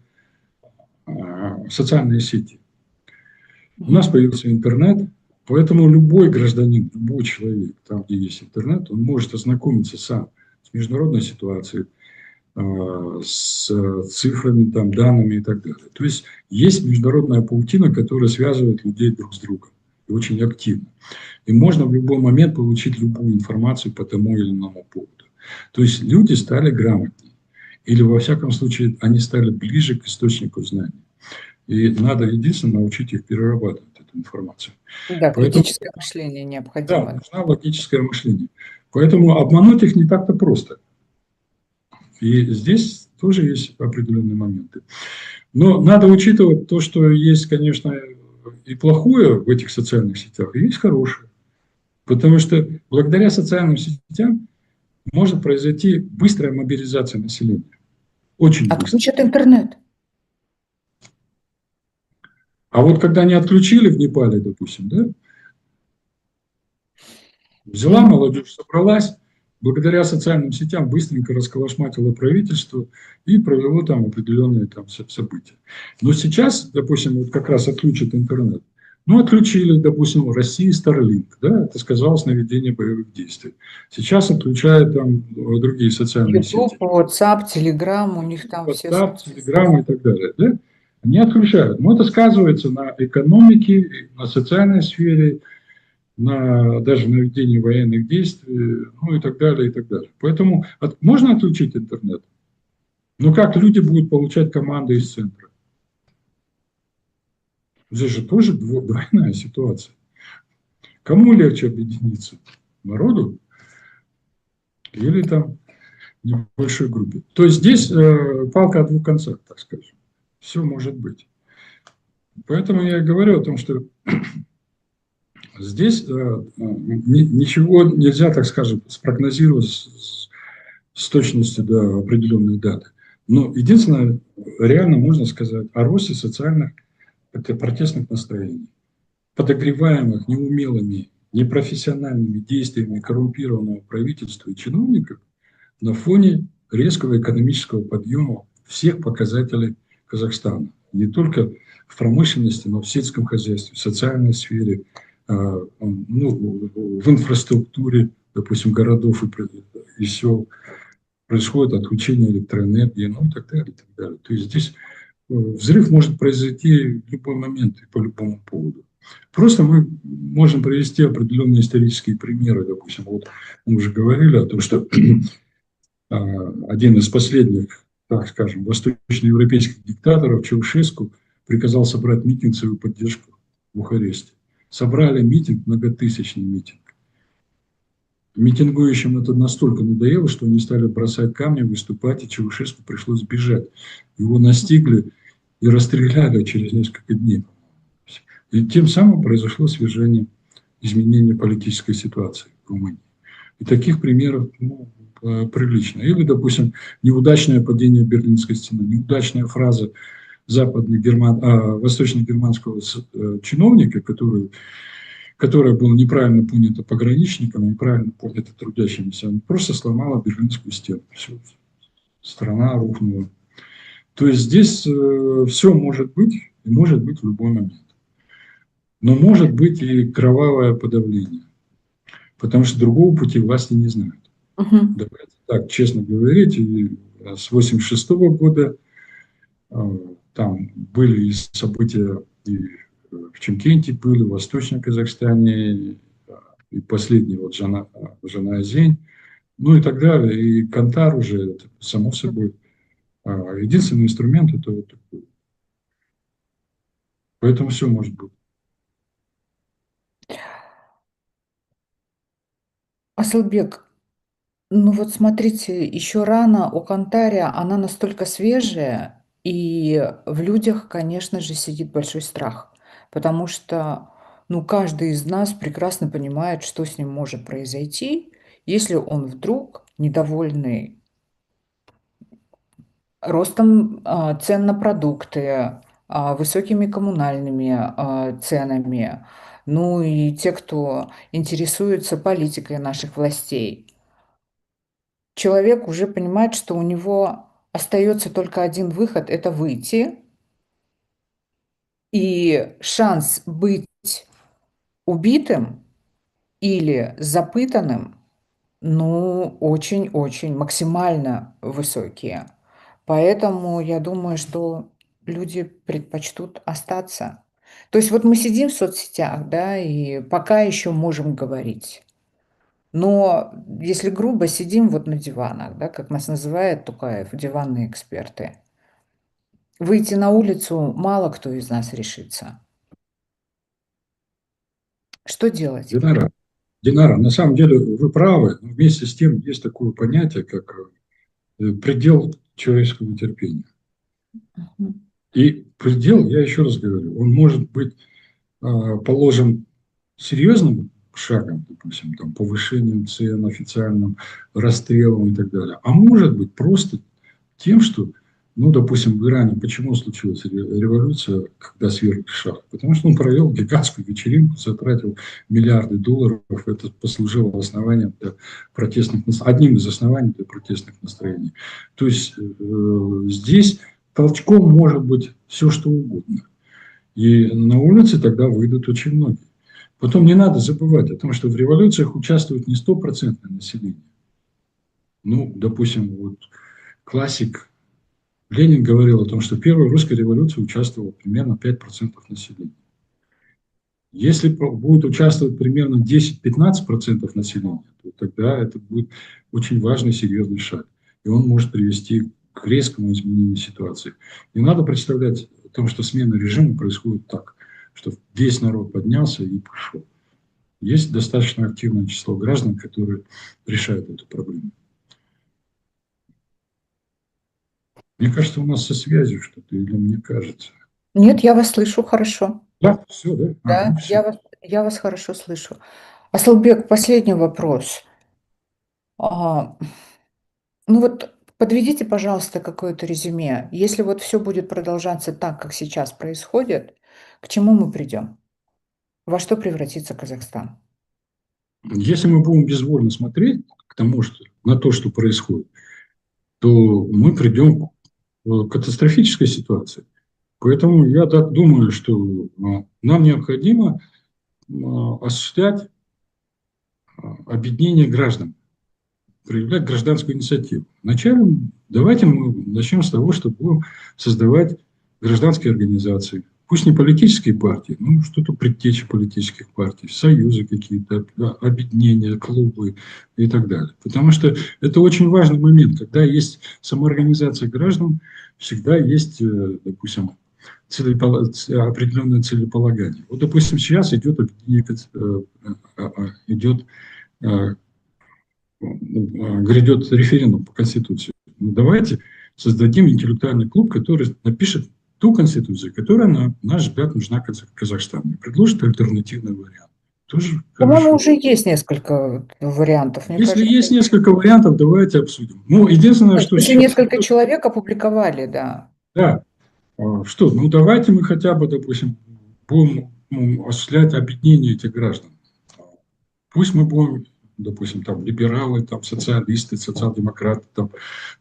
социальные сети. У нас появился интернет, поэтому любой гражданин, любой человек, там, где есть интернет, он может ознакомиться сам с международной ситуацией, с цифрами, там, данными и так далее. То есть есть международная паутина, которая связывает людей друг с другом и очень активно. И можно в любой момент получить любую информацию по тому или иному поводу. То есть люди стали грамотнее. Или, во всяком случае, они стали ближе к источнику знаний. И надо единственное научить их перерабатывать эту информацию. Да, Поэтому, критическое мышление да, необходимо. нужно логическое мышление. Поэтому обмануть их не так-то просто. И здесь тоже есть определенные моменты. Но надо учитывать то, что есть, конечно, и плохое в этих социальных сетях, и есть хорошее. Потому что благодаря социальным сетям может произойти быстрая мобилизация населения. Очень быстро. Отключат интернет. А вот когда не отключили в Непале, допустим, да, взяла молодежь, собралась, благодаря социальным сетям быстренько расколошматило правительство и провело там определенные там события. Но сейчас, допустим, вот как раз отключат интернет. Ну, отключили, допустим, в России Starlink, да, это сказалось наведение боевых действий. Сейчас отключают там другие социальные YouTube, сети. WhatsApp, Telegram, у них там все... WhatsApp, Telegram и так далее, да? Они отключают. Но это сказывается на экономике, на социальной сфере, даже на ведении военных действий, ну и так далее, и так далее. Поэтому можно отключить интернет. Но как люди будут получать команды из центра? Здесь же тоже двойная ситуация. Кому легче объединиться? Народу или там небольшой группе? То есть здесь палка о двух концах, так скажем. Все может быть. Поэтому я и говорю о том, что здесь ничего нельзя, так скажем, спрогнозировать с точностью до определенной даты. Но единственное, реально можно сказать о росте социальных протестных настроений. подогреваемых неумелыми, непрофессиональными действиями коррумпированного правительства и чиновников на фоне резкого экономического подъема всех показателей Казахстана. Не только в промышленности, но в сельском хозяйстве, в социальной сфере, ну, в инфраструктуре, допустим, городов и сел происходит отключение электроэнергии, ну и так далее, и так далее. То есть здесь взрыв может произойти в любой момент и по любому поводу. Просто мы можем привести определенные исторические примеры. Допустим, вот мы уже говорили о том, что один из последних, так скажем, восточноевропейских диктаторов Чаушеску приказал собрать митинг в свою поддержку в Бухаресте. Собрали митинг, многотысячный митинг. Митингующим это настолько надоело, что они стали бросать камни, выступать, и Чаушеску пришлось бежать. Его настигли и расстреляли через несколько дней. И тем самым произошло свержение, изменение политической ситуации в Румынии. И таких примеров прилично. Или, допустим, неудачное падение Берлинской стены, неудачная фраза восточно-германского чиновника, которая была неправильно понята пограничниками, неправильно понята трудящимися, она просто сломала Берлинскую стену. Все, страна рухнула. То есть здесь все может быть, и может быть в любой момент. Но может быть и кровавое подавление, потому что другого пути власти не знают. Давайте так честно говорить, и с 1986 года там были события и в Чимкенте были, в Восточном Казахстане, и последний вот Жанаозень, ну и так далее. И Кантар уже, это, само собой, единственный инструмент это вот такой. Поэтому все может быть. Асылбек, ну вот смотрите, еще рано у Кантаря, она настолько свежая, и в людях, конечно же, сидит большой страх, потому что, ну, каждый из нас прекрасно понимает, что с ним может произойти, если он вдруг недовольный ростом цен на продукты, высокими коммунальными ценами, ну и те, кто интересуется политикой наших властей. Человек уже понимает, что у него остается только один выход – это выйти, и шанс быть убитым или запытанным, ну, очень-очень максимально высокие. Поэтому я думаю, что люди предпочтут остаться. То есть вот мы сидим в соцсетях, да, и пока еще можем говорить. Но если грубо, сидим вот на диванах, да, как нас называет Тукаев, диванные эксперты. Выйти на улицу мало кто из нас решится. Что делать? Динара, Динара, на самом деле вы правы, но вместе с тем есть такое понятие, как предел человеческого терпения. Мгм. И предел, я еще раз говорю, он может быть положен серьезным шагом, допустим, там, повышением цен, официальным расстрелом и так далее. А может быть просто тем, что, ну, допустим, в Иране, почему случилась революция, когда свергли шах? Потому что он провел гигантскую вечеринку, затратил миллиарды долларов. Это послужило основанием для одним из оснований для протестных настроений. То есть здесь толчком может быть все, что угодно. И на улице тогда выйдут очень многие. Потом не надо забывать о том, что в революциях участвует не стопроцентное население. Ну, допустим, вот классик Ленин говорил о том, что в первой русской революции участвовало примерно 5% населения. Если будет участвовать примерно 10-15% населения, то тогда это будет очень важный, серьезный шаг. И он может привести к резкому изменению ситуации. Не надо представлять о том, что смена режима происходит так, что весь народ поднялся и пошел. Есть достаточно активное число граждан, которые решают эту проблему. Мне кажется, у нас со связью что-то, или мне кажется. Нет, я вас слышу хорошо. Да, все, да? Да, Ну все. я вас хорошо слышу. Асылбек, последний вопрос. А, ну вот подведите, пожалуйста, какое-то резюме. Если вот все будет продолжаться так, как сейчас происходит, к чему мы придем? Во что превратится Казахстан? Если мы будем безвольно смотреть к тому, на то, что происходит, то мы придем к катастрофической ситуации. Поэтому я так думаю, что нам необходимо осуществлять объединение граждан, проявлять гражданскую инициативу. Вначале давайте мы начнем с того, что будем создавать гражданские организации. Пусть не политические партии, но что-то предтечи политических партий, союзы какие-то, объединения, клубы и так далее. Потому что это очень важный момент. Когда есть самоорганизация граждан, всегда есть, допустим, определенное целеполагание. Вот, допустим, сейчас идет грядет референдум по Конституции. Ну, давайте создадим интеллектуальный клуб, который напишет ту Конституцию, которая, на наш взгляд, нужна Казахстану, и предложит альтернативный вариант. Тоже По-моему, хорошо. уже есть несколько вариантов. Мне Если кажется, есть несколько вариантов, давайте обсудим. Ну, единственное, что если сейчас... несколько человек опубликовали, да. Да. Что, ну давайте мы хотя бы, допустим, будем осуществлять объединение этих граждан. Пусть мы будем, допустим, там либералы, там социалисты, социал-демократы, там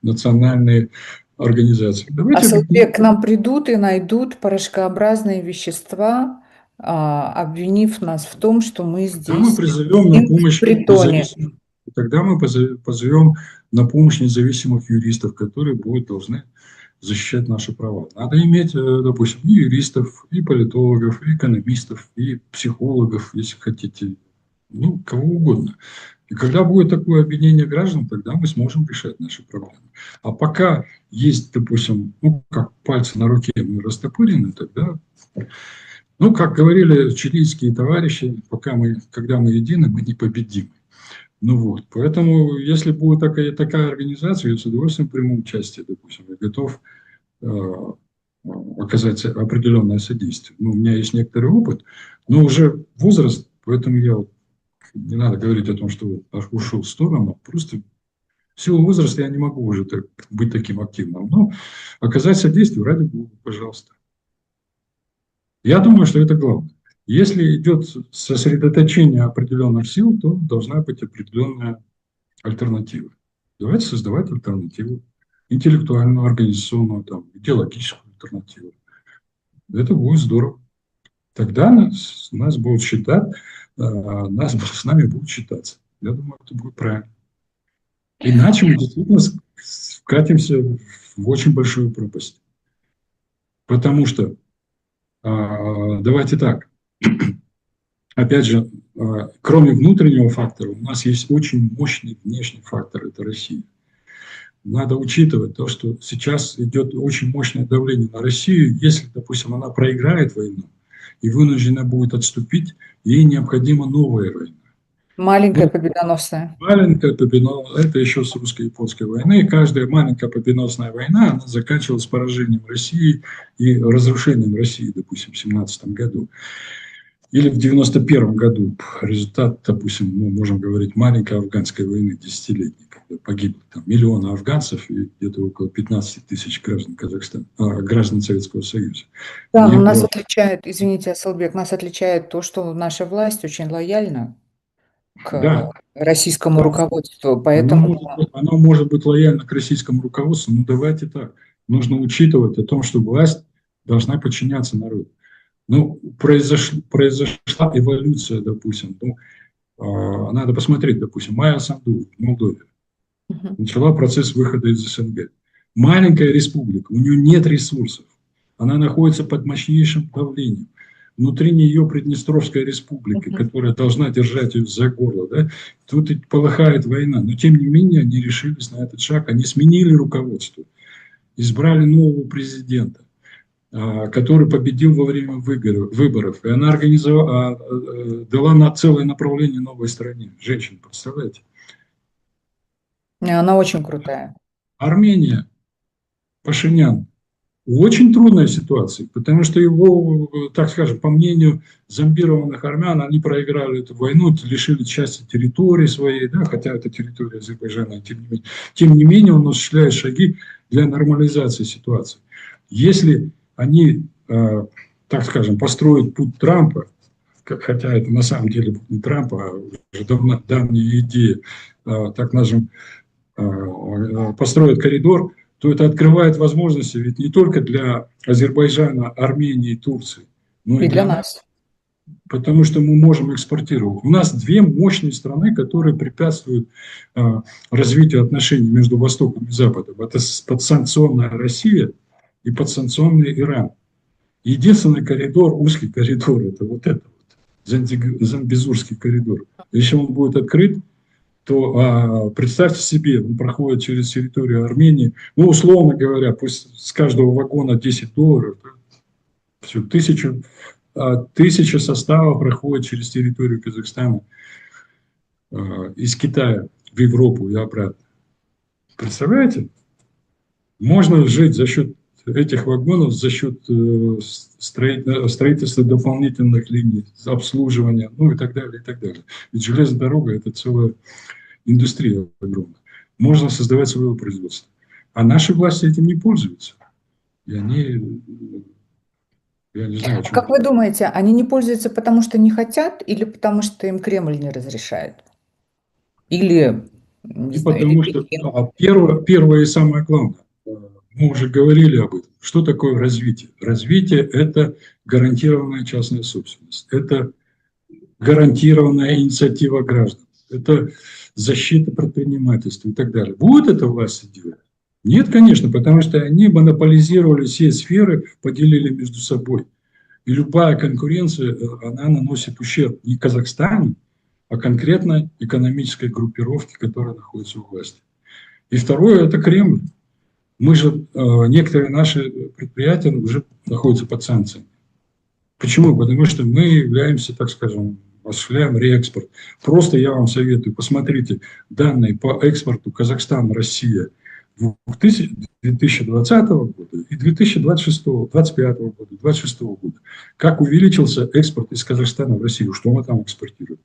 национальные организации. А Давайте Асылбек, к нам придут и найдут порошкообразные вещества, обвинив нас в том, что мы тогда мы здесь призовем на сидим в помощь притоне. независимых, тогда мы позовем на помощь независимых юристов, которые должны защищать наши права. Надо иметь, допустим, и юристов, и политологов, и экономистов, и психологов, если хотите, ну, кого угодно. И когда будет такое объединение граждан, тогда мы сможем решать наши проблемы. А пока есть, допустим, ну, как пальцы на руке мы растопырены, тогда, ну, как говорили чилийские товарищи, когда мы едины, мы непобедимы. Ну вот, поэтому, если будет такая организация, я с удовольствием приму участие, допустим, я готов оказать определенное содействие. Ну, у меня есть некоторый опыт, но уже возраст, поэтому не надо говорить о том, что ушел в сторону, просто в силу возраста я не могу уже быть таким активным. Но оказать содействие, ради бога, пожалуйста. Я думаю, что это главное. Если идет сосредоточение определенных сил, то должна быть определенная альтернатива. Давайте создавать альтернативу. Интеллектуальную, организационную, там, идеологическую альтернативу. Это будет здорово. Тогда нас будут считать, с нами будут считаться. Я думаю, это будет правильно. Иначе мы действительно вкатимся в очень большую пропасть. Потому что, давайте так, опять же, кроме внутреннего фактора, у нас есть очень мощный внешний фактор – это Россия. Надо учитывать то, что сейчас идет очень мощное давление на Россию. Если, допустим, она проиграет войну и вынуждена будет отступить, ей необходима новая война. Маленькая победоносная. Маленькая победоносная, это еще с русско-японской войны. Каждая маленькая победоносная война, она заканчивалась поражением России и разрушением России, допустим, в 1917 году. Или в 1991 году результат, допустим, мы можем говорить, маленькой афганской войны, десятилетней, когда погибло там миллионы афганцев и где-то около 15 тысяч граждан Казахстана, граждан Советского Союза. Да, но нас отличает, извините, Асылбек, нас отличает то, что наша власть очень лояльна Да, к российскому руководству, она поэтому... может быть лояльна к российскому руководству, но давайте так. Нужно учитывать о том, что власть должна подчиняться народу. Ну, произошла эволюция, допустим. Ну, надо посмотреть, допустим, Майя Санду в Молдове начала процесс выхода из СНГ. Маленькая республика, у нее нет ресурсов. Она находится под мощнейшим давлением. Внутри нее Приднестровская республика, которая должна держать ее за горло. Да? Тут и полыхает война. Но, тем не менее, они решились на этот шаг. Они сменили руководство. Избрали нового президента, который победил во время выборов. И она дала на целое направление новой стране. Женщин, представляете? Она очень крутая. Армения, Пашинян. В очень трудной ситуации, потому что его, так скажем, по мнению зомбированных армян, они проиграли эту войну, лишили части территории своей, да, хотя это территория Азербайджана, тем не менее он осуществляет шаги для нормализации ситуации. Если они, так скажем, построят путь Трампа, хотя это на самом деле не Трамп, а уже давняя идея, так скажем, построят коридор, то это открывает возможности ведь не только для Азербайджана, Армении, Турции, но и И для для нас, нас. потому что мы можем экспортировать. У нас две мощные страны, которые препятствуют развитию отношений между Востоком и Западом. Это подсанкционная Россия и подсанкционный Иран. Единственный коридор, узкий коридор, это вот этот вот, Занбизурский коридор. Если он будет открыт, то представьте себе, он проходит через территорию Армении, ну, условно говоря, пусть с каждого вагона $10, все, тысяча составов проходит через территорию Казахстана из Китая в Европу и обратно. Представляете? Можно жить за счет этих вагонов, за счет строительства дополнительных линий, обслуживания, ну и так далее, и так далее. Ведь железная дорога – это целая индустрия огромная. Можно создавать свое производство. А наши власти этим не пользуются. И они, я не знаю, о чем. Как вы думаете, они не пользуются, потому что не хотят, или потому что им Кремль не разрешает? Или, не И знаю, или потому что Пекин? первое и самое главное, мы уже говорили об этом, что такое развитие? Развитие – это гарантированная частная собственность, это гарантированная инициатива граждан, это защита предпринимательства и так далее. Будет это власти делать? Нет, конечно, потому что они монополизировали все сферы, поделили между собой. И любая конкуренция, она наносит ущерб не Казахстану, а конкретно экономической группировке, которая находится у власти. И второе – это Кремль. Мы же, некоторые наши предприятия уже находятся под санкциями. Почему? Потому что мы являемся, так скажем, осуществляем реэкспорт. Просто я вам советую, посмотрите данные по экспорту Казахстан-Россия 2020 года и 2026, 2025 года, 2026 года. Как увеличился экспорт из Казахстана в Россию, что мы там экспортируем.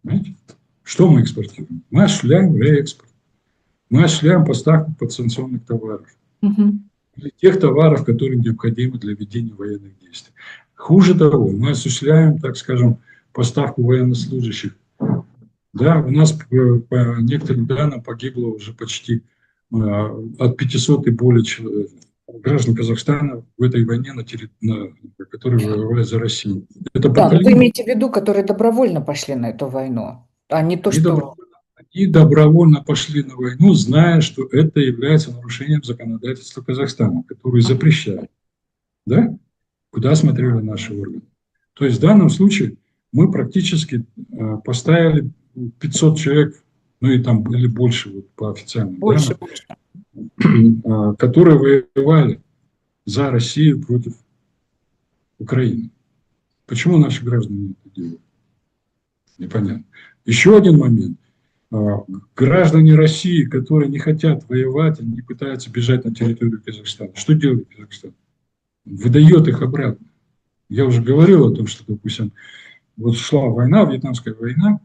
Понимаете? Что мы экспортируем? Мы осуществляем реэкспорт. Мы осуществляем поставку подсанкционных товаров. Или тех товаров, которые необходимы для ведения военных действий. Хуже того, мы осуществляем, так скажем, поставку военнослужащих. Да, у нас по некоторым данным погибло уже почти от 500 и более человек, граждан Казахстана в этой войне, которые воевали за Россию. Это Да, но вы поколение. имеете в виду, которые добровольно пошли на эту войну, а не то, что... Они добровольно пошли на войну, зная, что это является нарушением законодательства Казахстана, который запрещает. Да? Куда смотрели наши органы? То есть в данном случае мы практически поставили 500 человек, ну и там были больше вот, по официальным Больше. данным, которые воевали за Россию против Украины. Почему наши граждане это делают? Непонятно. Еще один момент. Граждане России, которые не хотят воевать, они пытаются бежать на территорию Казахстана. Что делает Казахстан? Выдает их обратно. Я уже говорил о том, что, допустим, вот шла война, Вьетнамская война,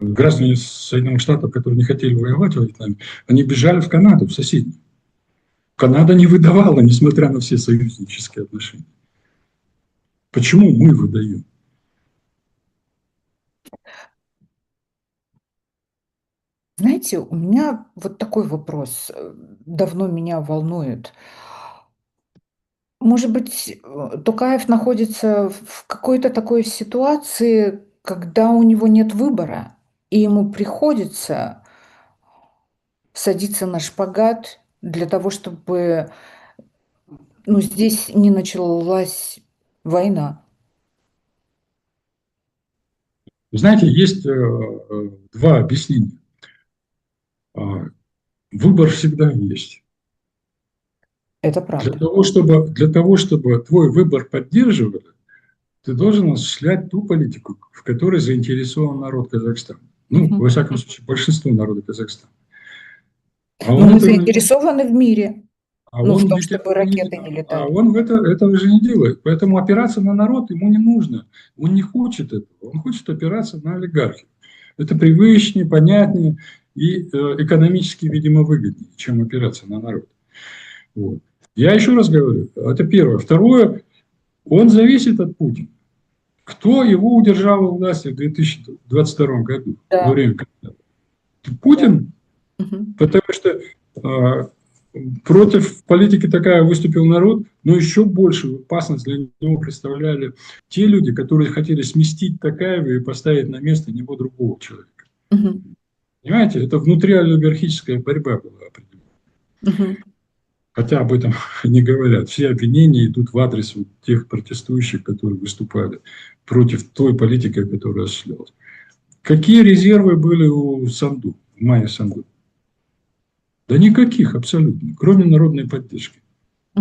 граждане Соединенных Штатов, которые не хотели воевать в Вьетнаме, они бежали в Канаду, в соседнюю. Канада не выдавала, несмотря на все союзнические отношения. Почему мы выдаем? Знаете, у меня вот такой вопрос, давно меня волнует. Может быть, Токаев находится в какой-то такой ситуации, когда у него нет выбора, и ему приходится садиться на шпагат для того, чтобы, ну, здесь не началась война. Вы знаете, есть два объяснения. Выбор всегда есть. Это правда. Для того, чтобы твой выбор поддерживали, ты должен осуществлять ту политику, в которой заинтересован народ Казахстана. Ну, во всяком случае, большинство народа Казахстана. Но мы заинтересованы в мире, в том, чтобы ракеты не летали. А он этого же не делает. Поэтому опираться на народ ему не нужно. Он не хочет этого. Он хочет опираться на олигархов. Это привычнее, понятнее и экономически, видимо, выгоднее, чем опираться на народ. Вот. Я еще раз говорю, это первое. Второе, Он зависит от Путина. Кто его удержал у власти в 2022 году, во Да, время ковида? да. Путин, Мгм. потому что против политики такая выступил народ, но еще большую опасность для него представляли те люди, которые хотели сместить Токаева и поставить на место него другого человека. Мгм. Понимаете, это внутриолигархическая борьба была определена. Мгм. Хотя об этом не говорят. Все обвинения идут в адрес вот тех протестующих, которые выступали против той политики, которая осуществлялась. Какие резервы были у Санду, Майя Санду? Да никаких абсолютно, кроме народной поддержки.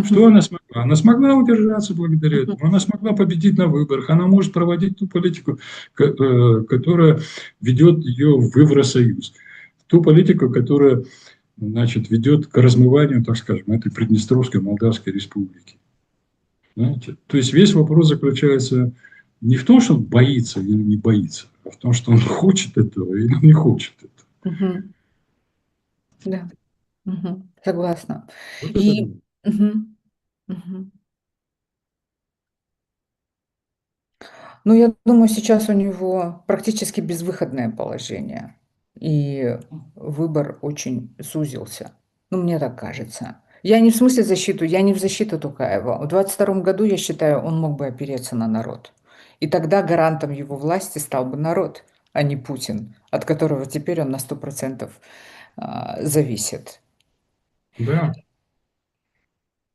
Что Мгм. она смогла? Она смогла удержаться благодаря Мгм. этому. Она смогла победить на выборах. Она может проводить ту политику, которая ведет ее в Евросоюз. Ту политику, которая, значит, ведет к размыванию, так скажем, этой Приднестровской Молдавской Республики. Знаете? То есть весь вопрос заключается не в том, что он боится или не боится, а в том, что он хочет этого или не хочет этого. Мгм. Да. Мгм. Согласна. Вот это И главное. мгм. Мгм. Ну, я думаю, сейчас у него практически безвыходное положение, и выбор очень сузился. Ну, мне так кажется. Я не в смысле защиту, я не в защиту Токаева. В 22 году, я считаю, он мог бы опереться на народ. И тогда гарантом его власти стал бы народ, а не Путин, от которого теперь он на 100% зависит. Да.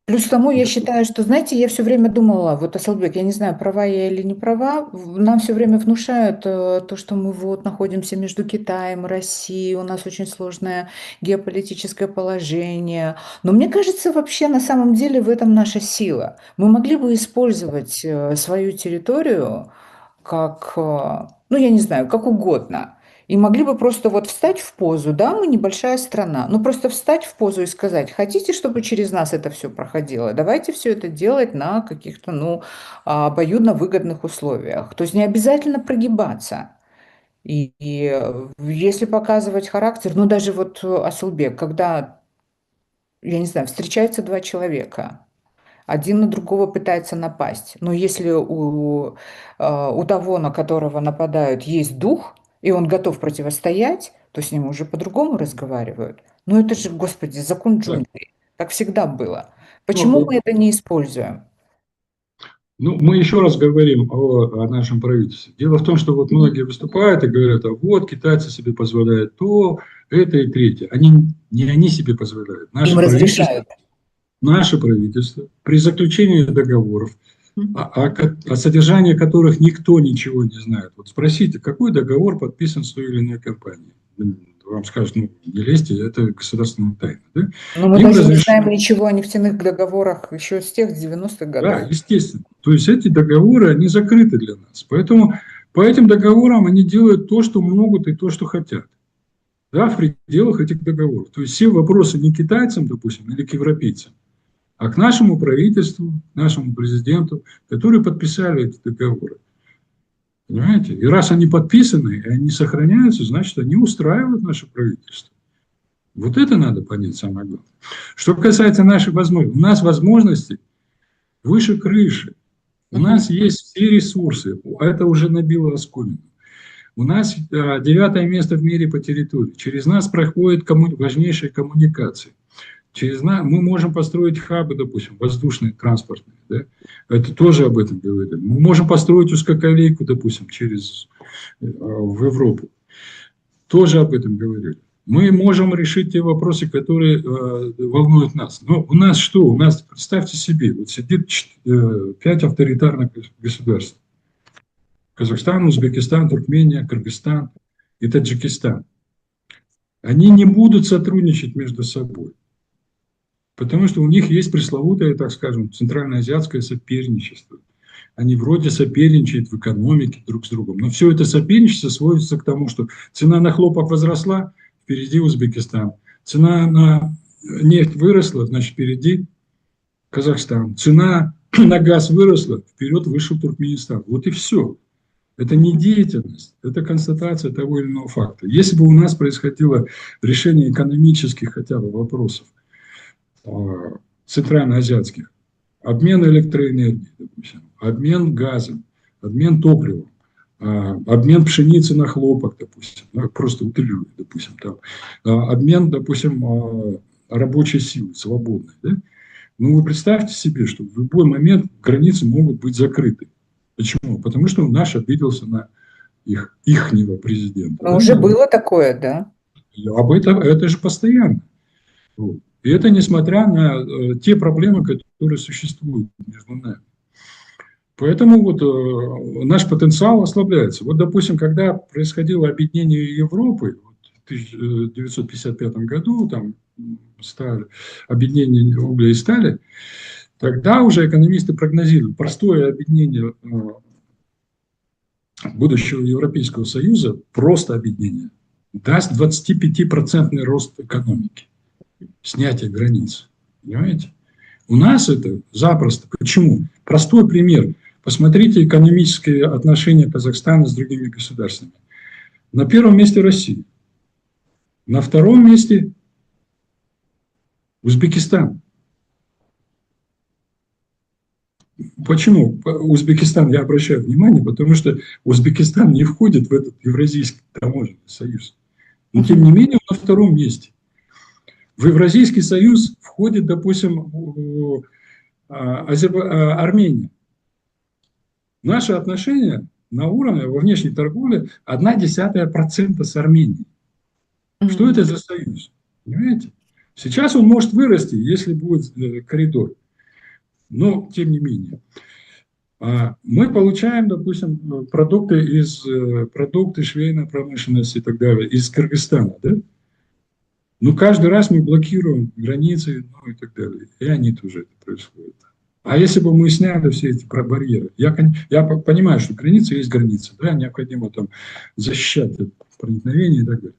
Плюс к тому, я Да. считаю, что, знаете, я все время думала, вот, Асылбек, я не знаю, права я или не права, нам все время внушают то, что мы вот находимся между Китаем и Россией, у нас очень сложное геополитическое положение. Но мне кажется, вообще на самом деле в этом наша сила. Мы могли бы использовать свою территорию как, ну, я не знаю, как угодно. И могли бы просто вот встать в позу, да, мы небольшая страна, но просто встать в позу и сказать, хотите, чтобы через нас это все проходило, давайте все это делать на каких-то, ну, обоюдно выгодных условиях. То есть не обязательно прогибаться. И если показывать характер, ну, даже вот Асылбек, когда, я не знаю, встречаются два человека, один на другого пытается напасть. Но если у того, на которого нападают, есть дух, и он готов противостоять, то с ним уже по-другому разговаривают. Ну это же, господи, закон Да. джунглей. Так всегда было. Ну, Почему мы это не используем? ну, мы еще раз говорим о нашем правительстве. Дело в том, что вот Мгм. многие выступают и говорят, а вот китайцы себе позволяют то, это и третье. Они, не они себе позволяют. Им разрешают. Наше правительство при заключении договоров, Мгм. о содержании которых никто ничего не знает. Вот спросите, какой договор подписан с той или иной компанией? Вам скажут, ну, не лезьте, это государственная тайна. Да? Но мы Им даже не знаем разрешили. ничего о нефтяных договорах еще с тех 90-х Да, годов. естественно. То есть эти договоры, они закрыты для нас. Поэтому по этим договорам они делают то, что могут и то, что хотят. Да, в пределах этих договоров. То есть все вопросы не китайцам, допустим, или к европейцам, а к нашему правительству, к нашему президенту, которые подписали эти договоры. Понимаете? И раз они подписаны, и они сохраняются, значит, они устраивают наше правительство. Вот это надо понять самое главное. Что касается наших возможностей. У нас возможности выше крыши. У Мгм. нас есть все ресурсы. Это уже набило оскомину. У нас 9 место в мире по территории. Через нас проходят важнейшие коммуникации. Через нас мы можем построить хабы, допустим, воздушные, транспортные. Да? Это тоже об этом говорили. Мы можем построить узкоколейку, допустим, в Европу. Тоже об этом говорили. Мы можем решить те вопросы, которые волнуют нас. Но у нас что? У нас, представьте себе, вот сидит 5 авторитарных государств. Казахстан, Узбекистан, Туркмения, Кыргызстан и Таджикистан. Они не будут сотрудничать между собой, потому что у них есть пресловутое, так скажем, центральноазиатское соперничество. Они вроде соперничают в экономике друг с другом, но все это соперничество сводится к тому, что цена на хлопок возросла, впереди Узбекистан. Цена на нефть выросла, значит, впереди Казахстан. Цена на газ выросла, вперед вышел Туркменистан. Вот и все. Это не деятельность, это констатация того или иного факта. Если бы у нас происходило решение экономических хотя бы вопросов центральноазиатских, обмен электроэнергией, допустим, обмен газом, обмен топливом, обмен пшеницы на хлопок, допустим, просто утрирую, допустим, там, обмен, допустим, рабочей силы свободной. Да? Ну, вы представьте себе, что в любой момент границы могут быть закрыты. Почему? Потому что наш обиделся на ихнего президента. Но Да? уже было такое, да? Об этом это же постоянно. Вот. И это несмотря на те проблемы, которые существуют между нами. Поэтому вот наш потенциал ослабляется. Вот, допустим, когда происходило объединение Европы в 1955 году, там объединение угля и стали, тогда уже экономисты прогнозируют простое объединение будущего Европейского Союза, просто объединение, даст 25% рост экономики, снятие границ. Понимаете? У нас это запросто. Почему? Простой пример. Посмотрите экономические отношения Казахстана с другими государствами. На первом месте Россия. На втором месте Узбекистан. Почему Узбекистан, я обращаю внимание, потому что Узбекистан не входит в этот Евразийский таможенный союз. Но тем не менее он на втором месте. В Евразийский союз входит, допустим, Армения. Наши отношения на уровне во внешней торговле 0,1% с Арменией. Что это за союз? Понимаете? Сейчас он может вырасти, если будет коридор. Но, тем не менее. Мы получаем, допустим, продукты швейной промышленности и так далее из Кыргызстана. Да? Но каждый раз мы блокируем границы, ну и так далее. И они тоже это происходит. А если бы мы сняли все эти барьеры, я понимаю, что границы есть границы, да, необходимо там защищать от проникновения и так далее.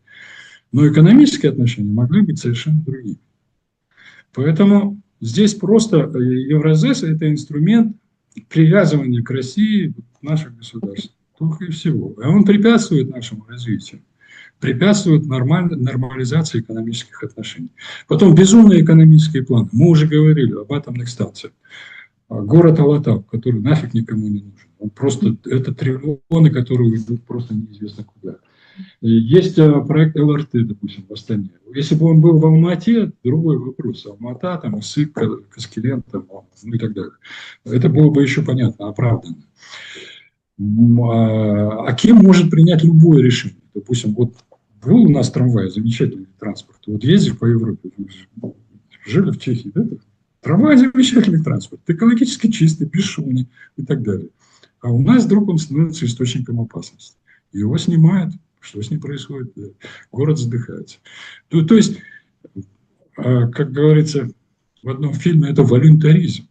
Но экономические отношения могли быть совершенно другими. Поэтому здесь просто Евразес – это инструмент привязывания к России наших государств. Только и всего. А он препятствует нашему развитию, препятствует нормализации экономических отношений. Потом безумные экономические планы. Мы уже говорили об атомных станциях. Город Алатау, который нафиг никому не нужен. Он просто, это триллионы, которые идут просто неизвестно куда. Есть проект ЛРТ, допустим, в Астане. Если бы он был в Алмате, другой вопрос. Алмата, там, Исык, Каскелен, там, ну и так далее. Это было бы еще понятно, оправданно. А кем может принять любое решение? Допустим, вот был у нас трамвай, замечательный транспорт. Вот ездишь по Европе, жили в Чехии, да? Трамвай – замечательный транспорт, экологически чистый, бесшумный и так далее. А у нас вдруг он становится источником опасности. Его снимают. Что с ним происходит? Город задыхается. То есть, как говорится в одном фильме, это волюнтаризм.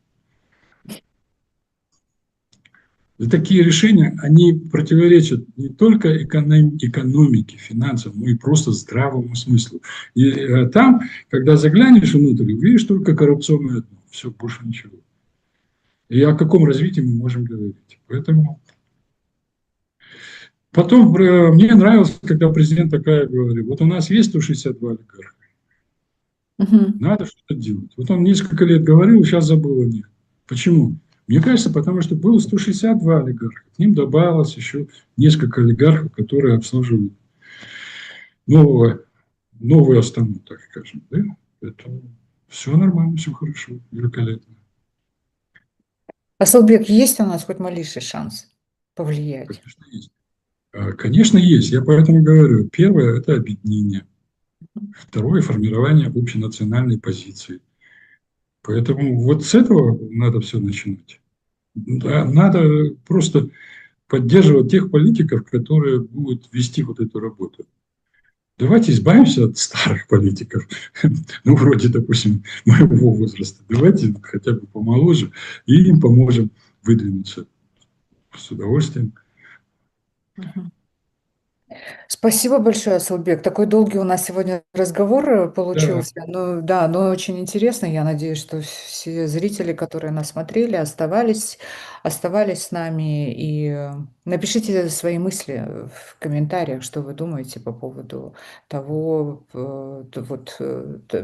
И такие решения, они противоречат не только экономике, финансам, но и просто здравому смыслу. И там, когда заглянешь внутрь, видишь только коррупционное дно. Все, больше ничего. И о каком развитии мы можем говорить? Поэтому... Потом мне нравилось, когда президент Такаев говорил, вот у нас есть 162 олигарха, надо что-то делать. Вот он несколько лет говорил, сейчас забыл о них. Почему? Мне кажется, потому что было 162 олигарха. К ним добавилось еще несколько олигархов, которые обслуживают новую Астану, так скажем. Да? Это все нормально, все хорошо, великолепно. Асылбек, есть у нас хоть малейший шанс повлиять? Конечно, есть. Конечно, есть. Я поэтому говорю, первое – это объединение. Второе – формирование общенациональной позиции. Поэтому вот с этого надо все начинать. Надо просто поддерживать тех политиков, которые будут вести вот эту работу. Давайте избавимся от старых политиков, ну, вроде, допустим, моего возраста. Давайте хотя бы помоложе, и им поможем выдвинуться с удовольствием. Спасибо большое, Асылбек. Такой долгий у нас сегодня разговор Да, получился. Ну да, но очень интересно. Я надеюсь, что все зрители, которые нас смотрели, оставались с нами. И напишите свои мысли в комментариях, что вы думаете по поводу того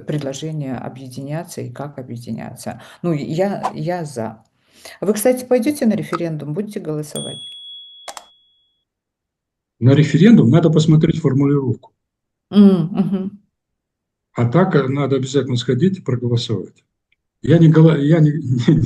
предложения объединяться и как объединяться. Ну, я за. Вы, кстати, пойдете на референдум, будете голосовать? на референдум надо посмотреть формулировку. Мгм. А так надо обязательно сходить и проголосовать. Я не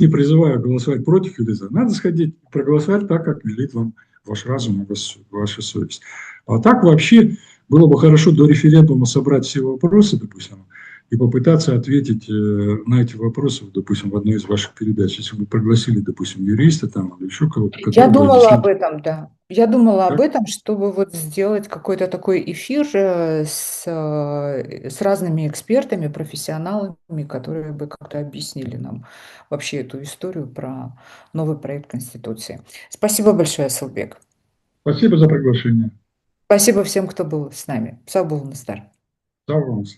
призываю голосовать против или за. Надо сходить, проголосовать так, как велит вам ваш разум и ваша совесть. А так вообще было бы хорошо до референдума собрать все вопросы, допустим, и попытаться ответить на эти вопросы, допустим, в одной из ваших передач. Если бы пригласили, допустим, юриста там или еще кого-то, Я который бы думала об объяснил, этом, да. Я думала об как. этом, чтобы вот сделать какой-то такой эфир с разными экспертами, профессионалами, которые бы как-то объяснили нам вообще эту историю про новый проект Конституции. Спасибо большое, Асылбек. Спасибо за приглашение. Спасибо всем, кто был с нами. Сау болыңыздар. Сау болыңыз.